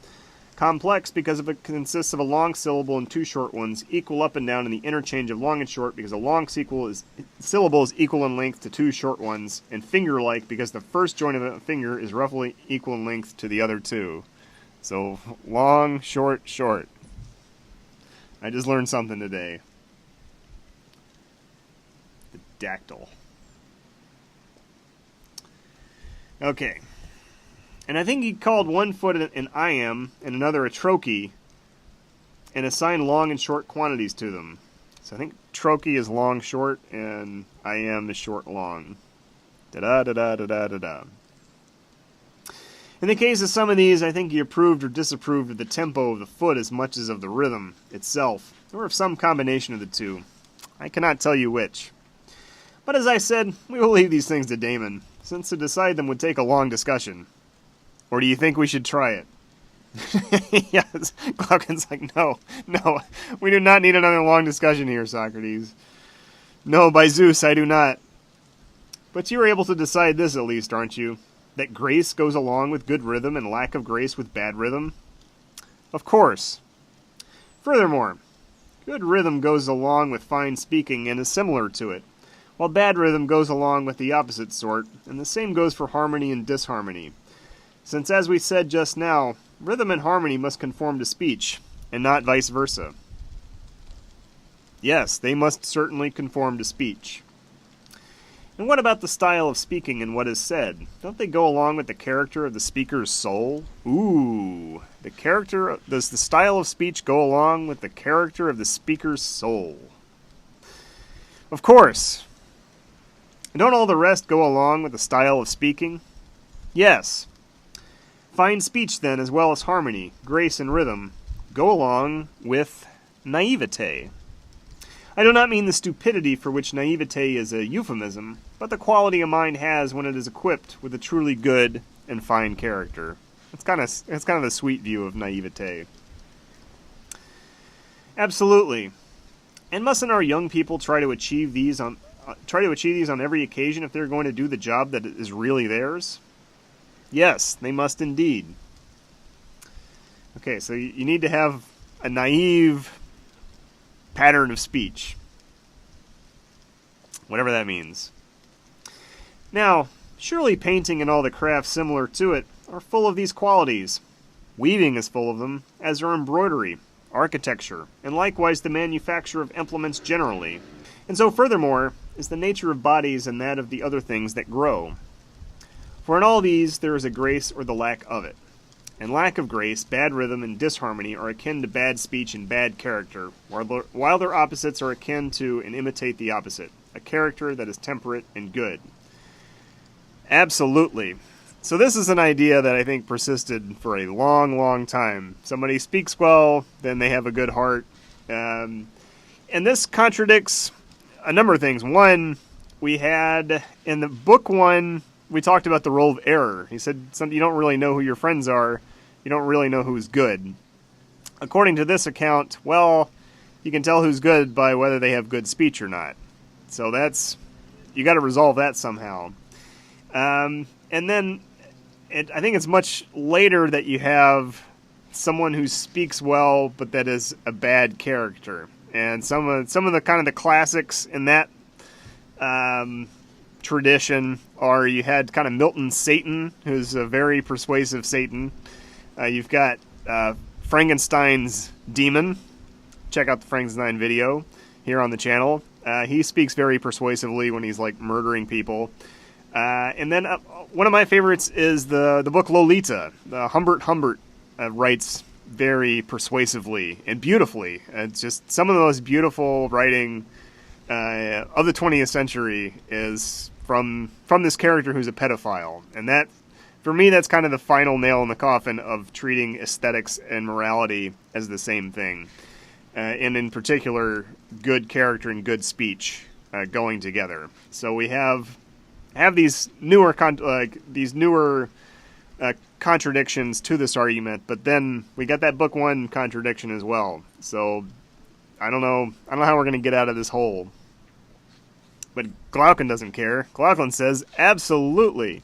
Complex, because it consists of a long syllable and two short ones, equal up and down in the interchange of long and short, because a long syllable is equal in length to two short ones, and finger-like, because the first joint of a finger is roughly equal in length to the other two. So, long, short, short. I just learned something today. The dactyl. Okay. And I think he called one foot an iamb and another a trochee, and assigned long and short quantities to them. So I think trochee is long, short, and iamb is short, long. Da-da-da-da-da-da-da-da. In the case of some of these, I think he approved or disapproved of the tempo of the foot as much as of the rhythm itself, or of some combination of the two. I cannot tell you which. But as I said, we will leave these things to Damon, since to decide them would take a long discussion. Or do you think we should try it? Yes, Glaucon's like, no, we do not need another long discussion here, Socrates. No, by Zeus, I do not. But you are able to decide this at least, aren't you? That grace goes along with good rhythm and lack of grace with bad rhythm? Of course. Furthermore, good rhythm goes along with fine speaking and is similar to it, while bad rhythm goes along with the opposite sort, and the same goes for harmony and disharmony. Since, as we said just now, rhythm and harmony must conform to speech, and not vice versa. Yes, they must certainly conform to speech. And what about the style of speaking and what is said? Don't they go along with the character of the speaker's soul? Ooh, does the style of speech go along with the character of the speaker's soul? Of course. And don't all the rest go along with the style of speaking? Yes. Fine speech, then, as well as harmony, grace, and rhythm, go along with naivete. I do not mean the stupidity for which naivete is a euphemism, but the quality a mind has when it is equipped with a truly good and fine character. It's kind of a sweet view of naivete. Absolutely. And mustn't our young people try to achieve these on every occasion if they're going to do the job that is really theirs? Yes, they must indeed. Okay, so you need to have a naive pattern of speech. Whatever that means. Now, surely painting and all the crafts similar to it are full of these qualities. Weaving is full of them, as are embroidery, architecture, and likewise the manufacture of implements generally. And so furthermore is the nature of bodies and that of the other things that grow. For in all these there is a grace or the lack of it. And lack of grace, bad rhythm, and disharmony are akin to bad speech and bad character, while their opposites are akin to and imitate the opposite, a character that is temperate and good. Absolutely. So this is an idea that I think persisted for a long, long time. Somebody speaks well, then they have a good heart. And this contradicts a number of things. One, we had, in the book one, we talked about the role of error. He said, you don't really know who your friends are. You don't really know who's good. According to this account, well, you can tell who's good by whether they have good speech or not. So you got to resolve that somehow. And then I think it's much later that you have someone who speaks well, but that is a bad character. And some of the kind of the classics in that tradition are, you had kind of Milton's Satan, who's a very persuasive Satan. You've got Frankenstein's demon. Check out the Frankenstein video here on the channel. He speaks very persuasively when he's like murdering people. And then one of my favorites is the book Lolita. Humbert Humbert writes very persuasively and beautifully. It's just some of the most beautiful writing of the 20th century is from this character who's a pedophile. And that, for me, that's kind of the final nail in the coffin of treating aesthetics and morality as the same thing. And in particular, good character and good speech going together. So we have these newer contradictions to this argument, but then we got that book one contradiction as well. So I don't know how we're going to get out of this hole. But Glaucon doesn't care. Glaucon says, absolutely.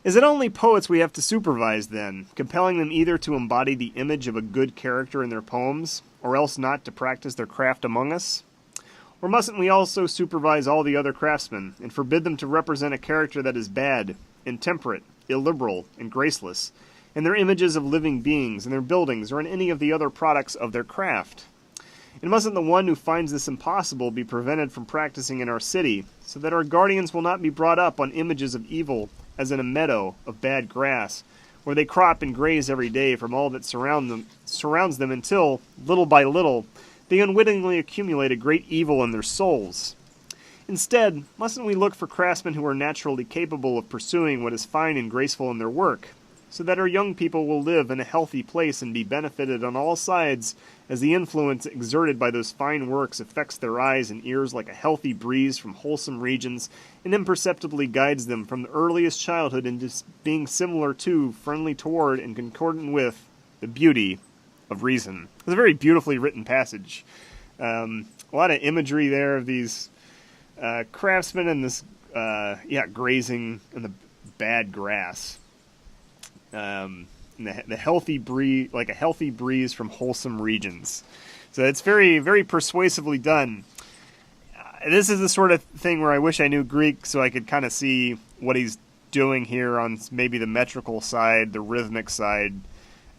Is it only poets we have to supervise, then, compelling them either to embody the image of a good character in their poems, or else not to practice their craft among us? Or mustn't we also supervise all the other craftsmen, and forbid them to represent a character that is bad, intemperate, illiberal, and graceless, in their images of living beings, in their buildings, or in any of the other products of their craft? And mustn't the one who finds this impossible be prevented from practicing in our city, so that our guardians will not be brought up on images of evil, as in a meadow of bad grass, where they crop and graze every day from all that surrounds them until, little by little, they unwittingly accumulate a great evil in their souls? Instead, mustn't we look for craftsmen who are naturally capable of pursuing what is fine and graceful in their work, so that our young people will live in a healthy place and be benefited on all sides as the influence exerted by those fine works affects their eyes and ears like a healthy breeze from wholesome regions, and imperceptibly guides them from the earliest childhood into being similar to, friendly toward, and concordant with the beauty of reason. It's a very beautifully written passage. A lot of imagery there of these craftsmen and this, grazing in the bad grass. The healthy breeze, like a healthy breeze from wholesome regions. So it's very, very persuasively done. This is the sort of thing where I wish I knew Greek so I could kind of see what he's doing here on maybe the metrical side, the rhythmic side,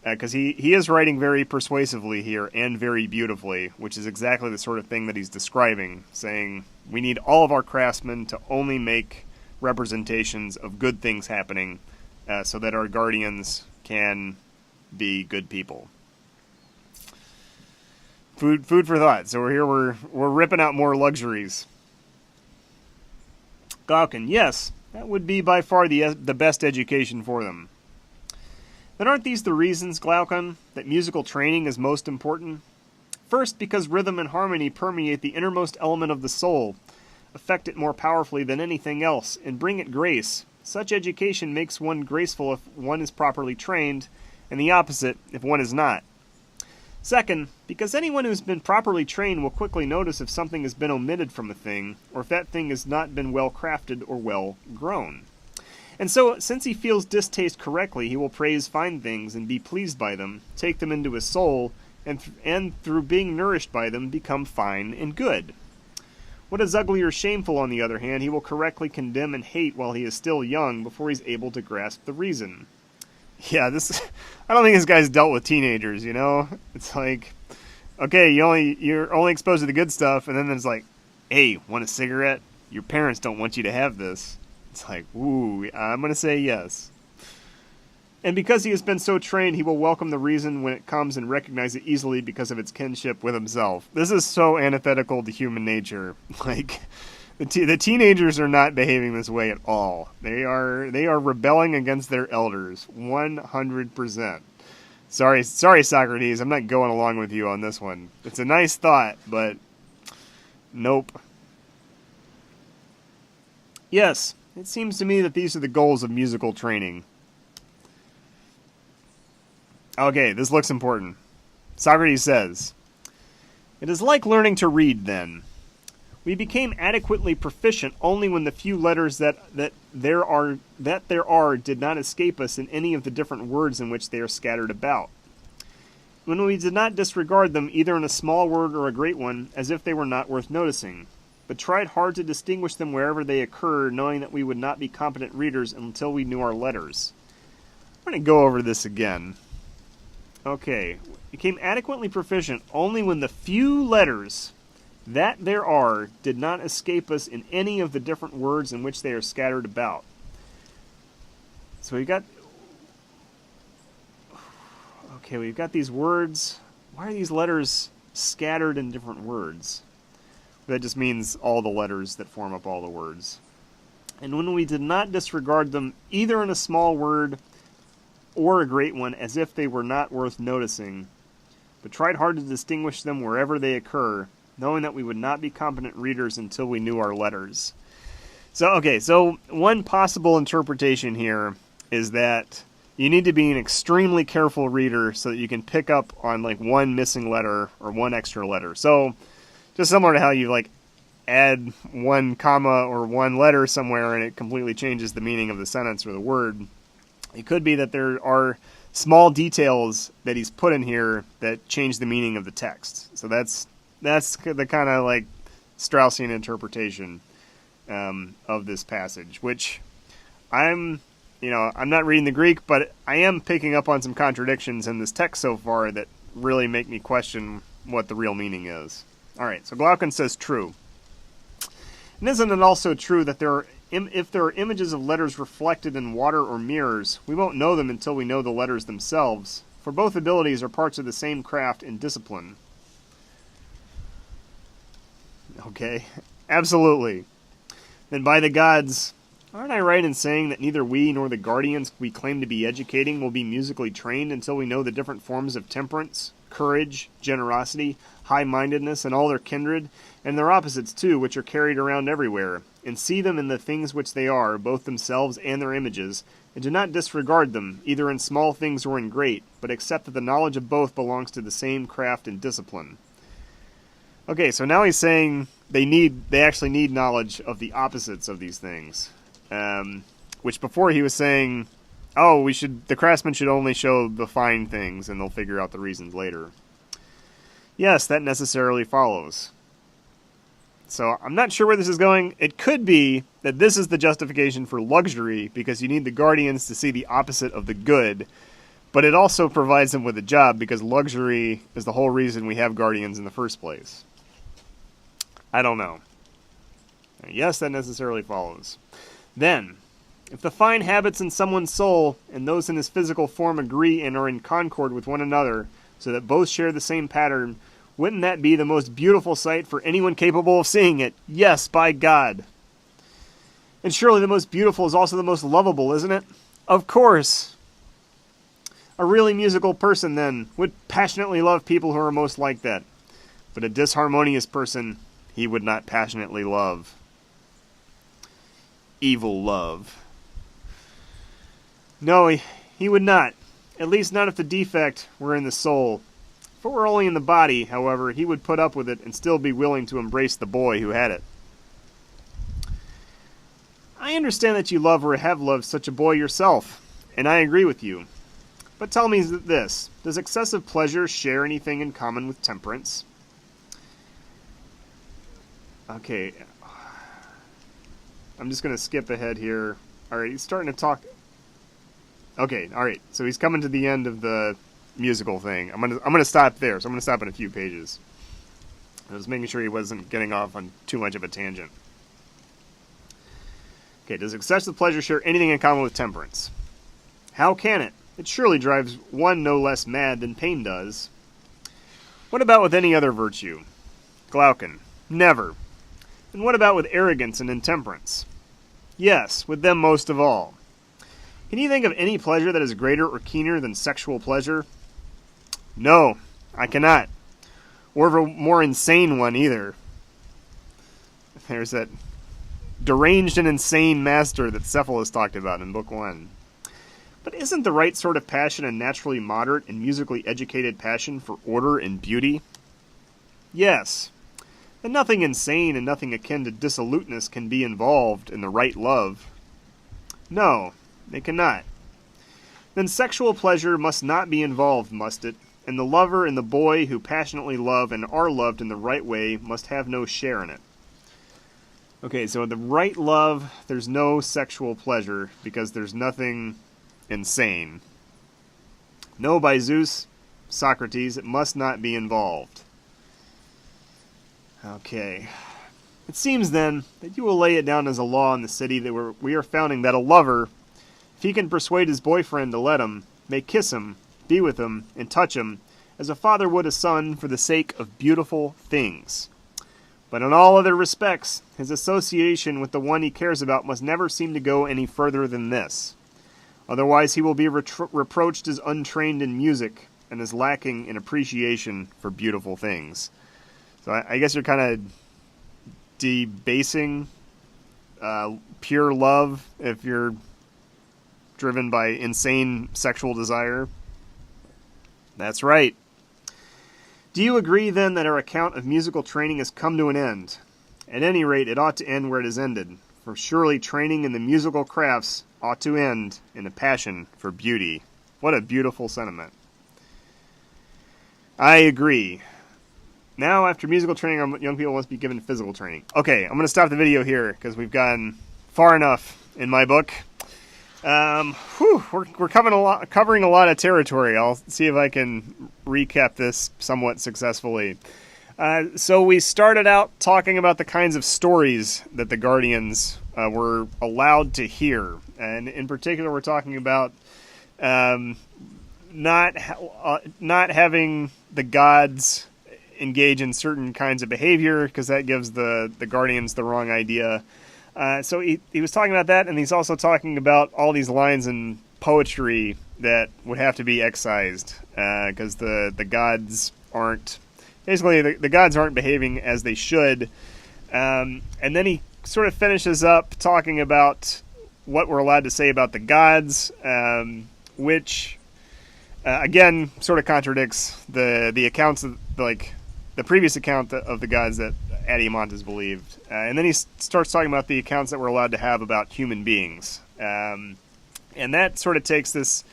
because he is writing very persuasively here and very beautifully, which is exactly the sort of thing that he's describing, saying we need all of our craftsmen to only make representations of good things happening, so that our guardians can be good people. Food for thought. So we're here, we're ripping out more luxuries. Glaucon, yes, that would be by far the best education for them. Then aren't these the reasons, Glaucon, that musical training is most important? First, because rhythm and harmony permeate the innermost element of the soul, affect it more powerfully than anything else, and bring it grace. Such education makes one graceful if one is properly trained, and the opposite if one is not. Second, because anyone who's been properly trained will quickly notice if something has been omitted from a thing, or if that thing has not been well crafted or well grown. And so, since he feels distaste correctly, he will praise fine things and be pleased by them, take them into his soul, and through being nourished by them, become fine and good. What is ugly or shameful, on the other hand, he will correctly condemn and hate while he is still young, before he is able to grasp the reason. Yeah, this. I don't think this guy's dealt with teenagers. You know, it's like, okay, you're only exposed to the good stuff, and then there's like, hey, want a cigarette? Your parents don't want you to have this. It's like, ooh, I'm gonna say yes. And because he has been so trained, he will welcome the reason when it comes and recognize it easily because of its kinship with himself. This is so antithetical to human nature. Like, the teenagers are not behaving this way at all. They are rebelling against their elders, 100%. Sorry, Socrates, I'm not going along with you on this one. It's a nice thought, but nope. Yes, it seems to me that these are the goals of musical training. Okay, this looks important. Socrates says, "It is like learning to read, then. We became adequately proficient only when the few letters that there are did not escape us in any of the different words in which they are scattered about. When we did not disregard them either in a small word or a great one, as if they were not worth noticing, but tried hard to distinguish them wherever they occur, knowing that we would not be competent readers until we knew our letters." I'm going to go over this again. Okay, became adequately proficient only when the few letters that there are did not escape us in any of the different words in which they are scattered about. So we've got these words. Why are these letters scattered in different words? That just means all the letters that form up all the words. And when we did not disregard them either in a small word or a great one, as if they were not worth noticing, but tried hard to distinguish them wherever they occur, knowing that we would not be competent readers until we knew our letters. So one possible interpretation here is that you need to be an extremely careful reader so that you can pick up on like one missing letter or one extra letter. So just similar to how you like add one comma or one letter somewhere and it completely changes the meaning of the sentence or the word. It could be that there are small details that he's put in here that change the meaning of the text. So that's the kind of like Straussian interpretation of this passage, which I'm not reading the Greek, but I am picking up on some contradictions in this text so far that really make me question what the real meaning is. All right, so Glaucon says true. And isn't it also true that if there are images of letters reflected in water or mirrors, we won't know them until we know the letters themselves, for both abilities are parts of the same craft and discipline. Okay, absolutely. Then by the gods, aren't I right in saying that neither we nor the guardians we claim to be educating will be musically trained until we know the different forms of temperance, courage, generosity, high-mindedness, and all their kindred, and their opposites too, which are carried around everywhere, and see them in the things which they are, both themselves and their images, and do not disregard them, either in small things or in great, but accept that the knowledge of both belongs to the same craft and discipline. Okay, so now he's saying they actually need knowledge of the opposites of these things, which before he was saying, the craftsman should only show the fine things, and they'll figure out the reasons later. Yes, that necessarily follows. So I'm not sure where this is going. It could be that this is the justification for luxury, because you need the guardians to see the opposite of the good, but it also provides them with a job, because luxury is the whole reason we have guardians in the first place. I don't know. Yes, that necessarily follows. Then, if the fine habits in someone's soul and those in his physical form agree and are in concord with one another, so that both share the same pattern, wouldn't that be the most beautiful sight for anyone capable of seeing it? Yes, by God. And surely the most beautiful is also the most lovable, isn't it? Of course. A really musical person, then, would passionately love people who are most like that. But a disharmonious person he would not passionately love. Evil love. No, he would not. At least not if the defect were in the soul. If it were only in the body, however, he would put up with it and still be willing to embrace the boy who had it. I understand that you love or have loved such a boy yourself, and I agree with you. But tell me this, does excessive pleasure share anything in common with temperance? Okay, I'm just going to skip ahead here. Alright, he's starting to talk. Okay, all right. So he's coming to the end of the musical thing. I'm gonna stop there. So I'm gonna stop in a few pages. I was making sure he wasn't getting off on too much of a tangent. Okay, does excessive pleasure share anything in common with temperance? How can it? It surely drives one no less mad than pain does. What about with any other virtue? Glaucon. Never. And what about with arrogance and intemperance? Yes, with them most of all. Can you think of any pleasure that is greater or keener than sexual pleasure? No, I cannot. Or of a more insane one either. There's that deranged and insane master that Cephalus talked about in Book 1. But isn't the right sort of passion a naturally moderate and musically educated passion for order and beauty? Yes. And nothing insane and nothing akin to dissoluteness can be involved in the right love. No, they cannot. Then sexual pleasure must not be involved, must it? And the lover and the boy who passionately love and are loved in the right way must have no share in it. Okay, so in the right love, there's no sexual pleasure because there's nothing insane. No, by Zeus, Socrates, it must not be involved. Okay. It seems, then, that you will lay it down as a law in the city that we are founding that a lover, if he can persuade his boyfriend to let him, may kiss him, be with him, and touch him, as a father would a son for the sake of beautiful things. But in all other respects, his association with the one he cares about must never seem to go any further than this. Otherwise he will be reproached as untrained in music and as lacking in appreciation for beautiful things. So I guess you're kind of debasing pure love if you're driven by insane sexual desire. That's right. Do you agree, then, that our account of musical training has come to an end? At any rate, it ought to end where it has ended, for surely training in the musical crafts ought to end in a passion for beauty. What a beautiful sentiment. I agree. Now, after musical training, our young people must be given physical training. Okay, I'm going to stop the video here, because we've gone far enough in my book. We're covering a lot of territory. I'll see if I can recap this somewhat successfully. So we started out talking about the kinds of stories that the Guardians were allowed to hear. And in particular, we're talking about not having the gods engage in certain kinds of behavior, because that gives the Guardians the wrong idea. So he was talking about that, and he's also talking about all these lines in poetry that would have to be excised, because the gods aren't... Basically, the gods aren't behaving as they should. And then he sort of finishes up talking about what we're allowed to say about the gods, which, again, sort of contradicts the accounts of, like, the previous account of the gods that Adeimantus believed. And then he starts talking about the accounts that we're allowed to have about human beings. And that sort of takes this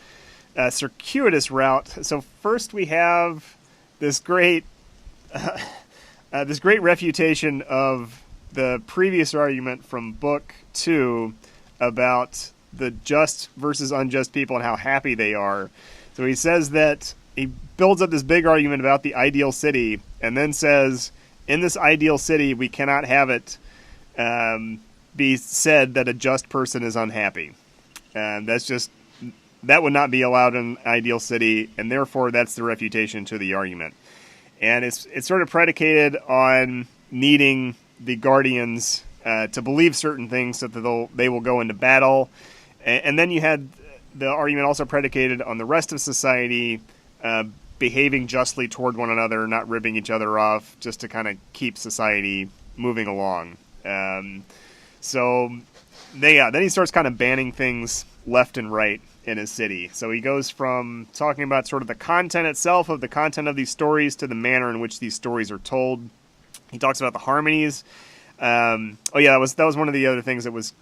circuitous route. So first we have this great refutation of the previous argument from Book 2 about the just versus unjust people and how happy they are. So he says that he builds up this big argument about the ideal city, and then says, in this ideal city, we cannot have it be said that a just person is unhappy. And that would not be allowed in an ideal city, and therefore that's the refutation to the argument. And it's sort of predicated on needing the Guardians to believe certain things so that they will go into battle. And then you had the argument also predicated on the rest of society behaving justly toward one another, not ripping each other off, just to kind of keep society moving along. Then he starts kind of banning things left and right in his city. So he goes from talking about sort of the content itself of the content of these stories to the manner in which these stories are told. He talks about the harmonies. That was one of the other things that was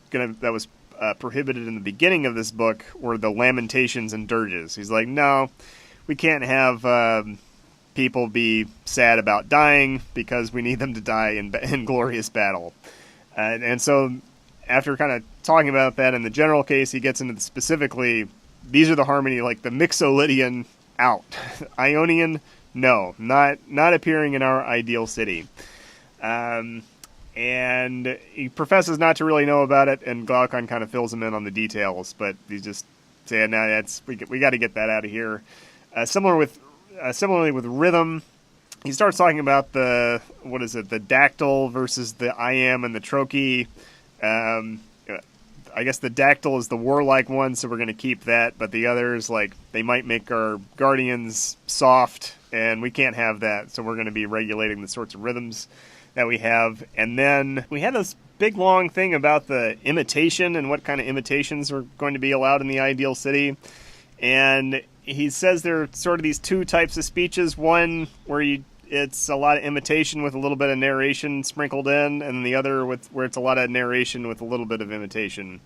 prohibited in the beginning of this book, were the lamentations and dirges. He's like, no, we can't have people be sad about dying because we need them to die in glorious battle. And so after kind of talking about that in the general case, he gets into specifically these are the harmony, like the Mixolydian out. Ionian, no, not appearing in our ideal city. And he professes not to really know about it, and Glaucon kind of fills him in on the details, but he's just saying, "No, we got to get that out of here." Similarly with rhythm, he starts talking about the dactyl versus the iamb and the trochee. I guess the dactyl is the warlike one, so we're going to keep that, but the others, like, they might make our guardians soft, and we can't have that, so we're going to be regulating the sorts of rhythms that we have. And then we had this big long thing about the imitation and what kind of imitations are going to be allowed in the ideal city. And he says there are sort of these two types of speeches. One where it's a lot of imitation with a little bit of narration sprinkled in, and the other where it's a lot of narration with a little bit of imitation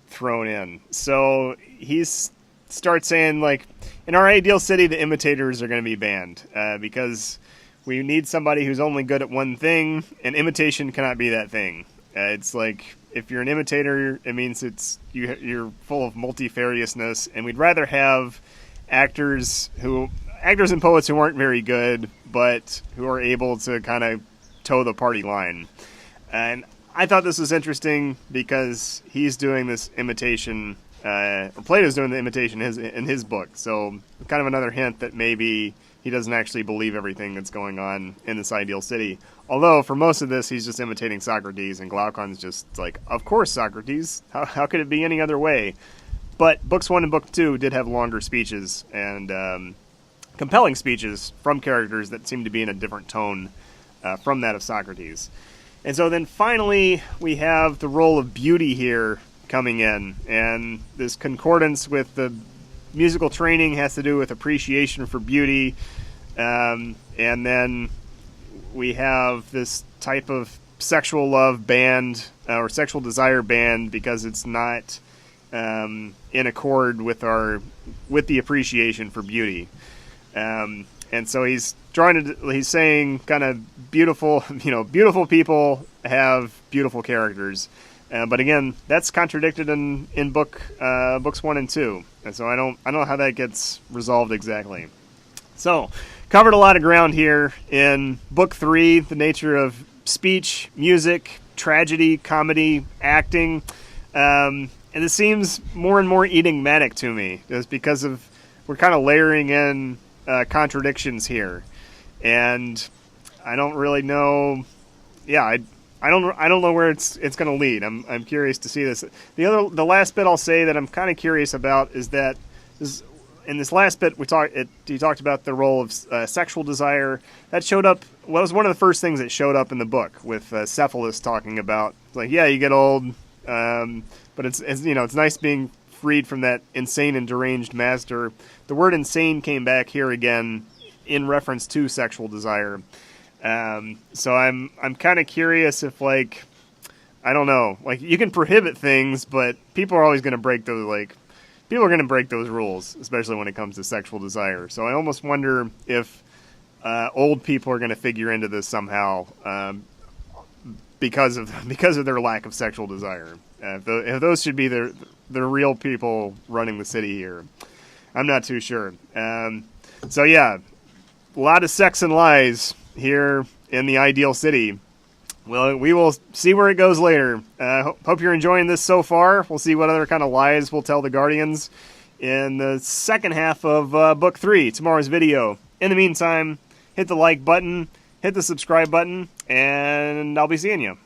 thrown in. So he starts saying, like, in our ideal city, the imitators are going to be banned because we need somebody who's only good at one thing, and imitation cannot be that thing. It's like, if you're an imitator, it means you're full of multifariousness, and we'd rather have actors and poets who aren't very good, but who are able to kind of toe the party line. And I thought this was interesting because he's doing this imitation, or Plato's doing the imitation in his book, so kind of another hint that maybe he doesn't actually believe everything that's going on in this ideal city. Although, for most of this, he's just imitating Socrates, and Glaucon's just like, of course, Socrates. How could it be any other way? But Books 1 and Book 2 did have longer speeches, and compelling speeches from characters that seem to be in a different tone from that of Socrates. And so then finally, we have the role of beauty here coming in, and this concordance with the musical training has to do with appreciation for beauty, and then we have this type of sexual love banned, or sexual desire banned, because it's not in accord with the appreciation for beauty. And so he's saying kind of beautiful people have beautiful characters. But again, that's contradicted in books 1 and 2, and so I don't know how that gets resolved exactly. So, covered a lot of ground here in Book 3, the nature of speech, music, tragedy, comedy, acting, and it seems more and more enigmatic to me, just because we're kind of layering in contradictions here, and I don't really know. Yeah, I don't know where it's going to lead. I'm curious to see this. The last bit I'll say that I'm kind of curious about is that in this last bit he talked about the role of sexual desire that showed up. Well, it was one of the first things that showed up in the book with Cephalus talking about, like, yeah, you get old, but it's nice being freed from that insane and deranged master. The word insane came back here again in reference to sexual desire. So I'm kind of curious if, like, I don't know, like, you can prohibit things, but people are always going to break those, people are going to break those rules, especially when it comes to sexual desire. So I almost wonder if old people are going to figure into this somehow, because of their lack of sexual desire. If those should be the real people running the city here, I'm not too sure. So yeah, a lot of sex and lies here in the ideal city. Well, we will see where it goes later. Hope you're enjoying this so far. We'll see what other kind of lies we'll tell the Guardians in the second half of Book 3, tomorrow's video. In the meantime, hit the like button, hit the subscribe button, and I'll be seeing you.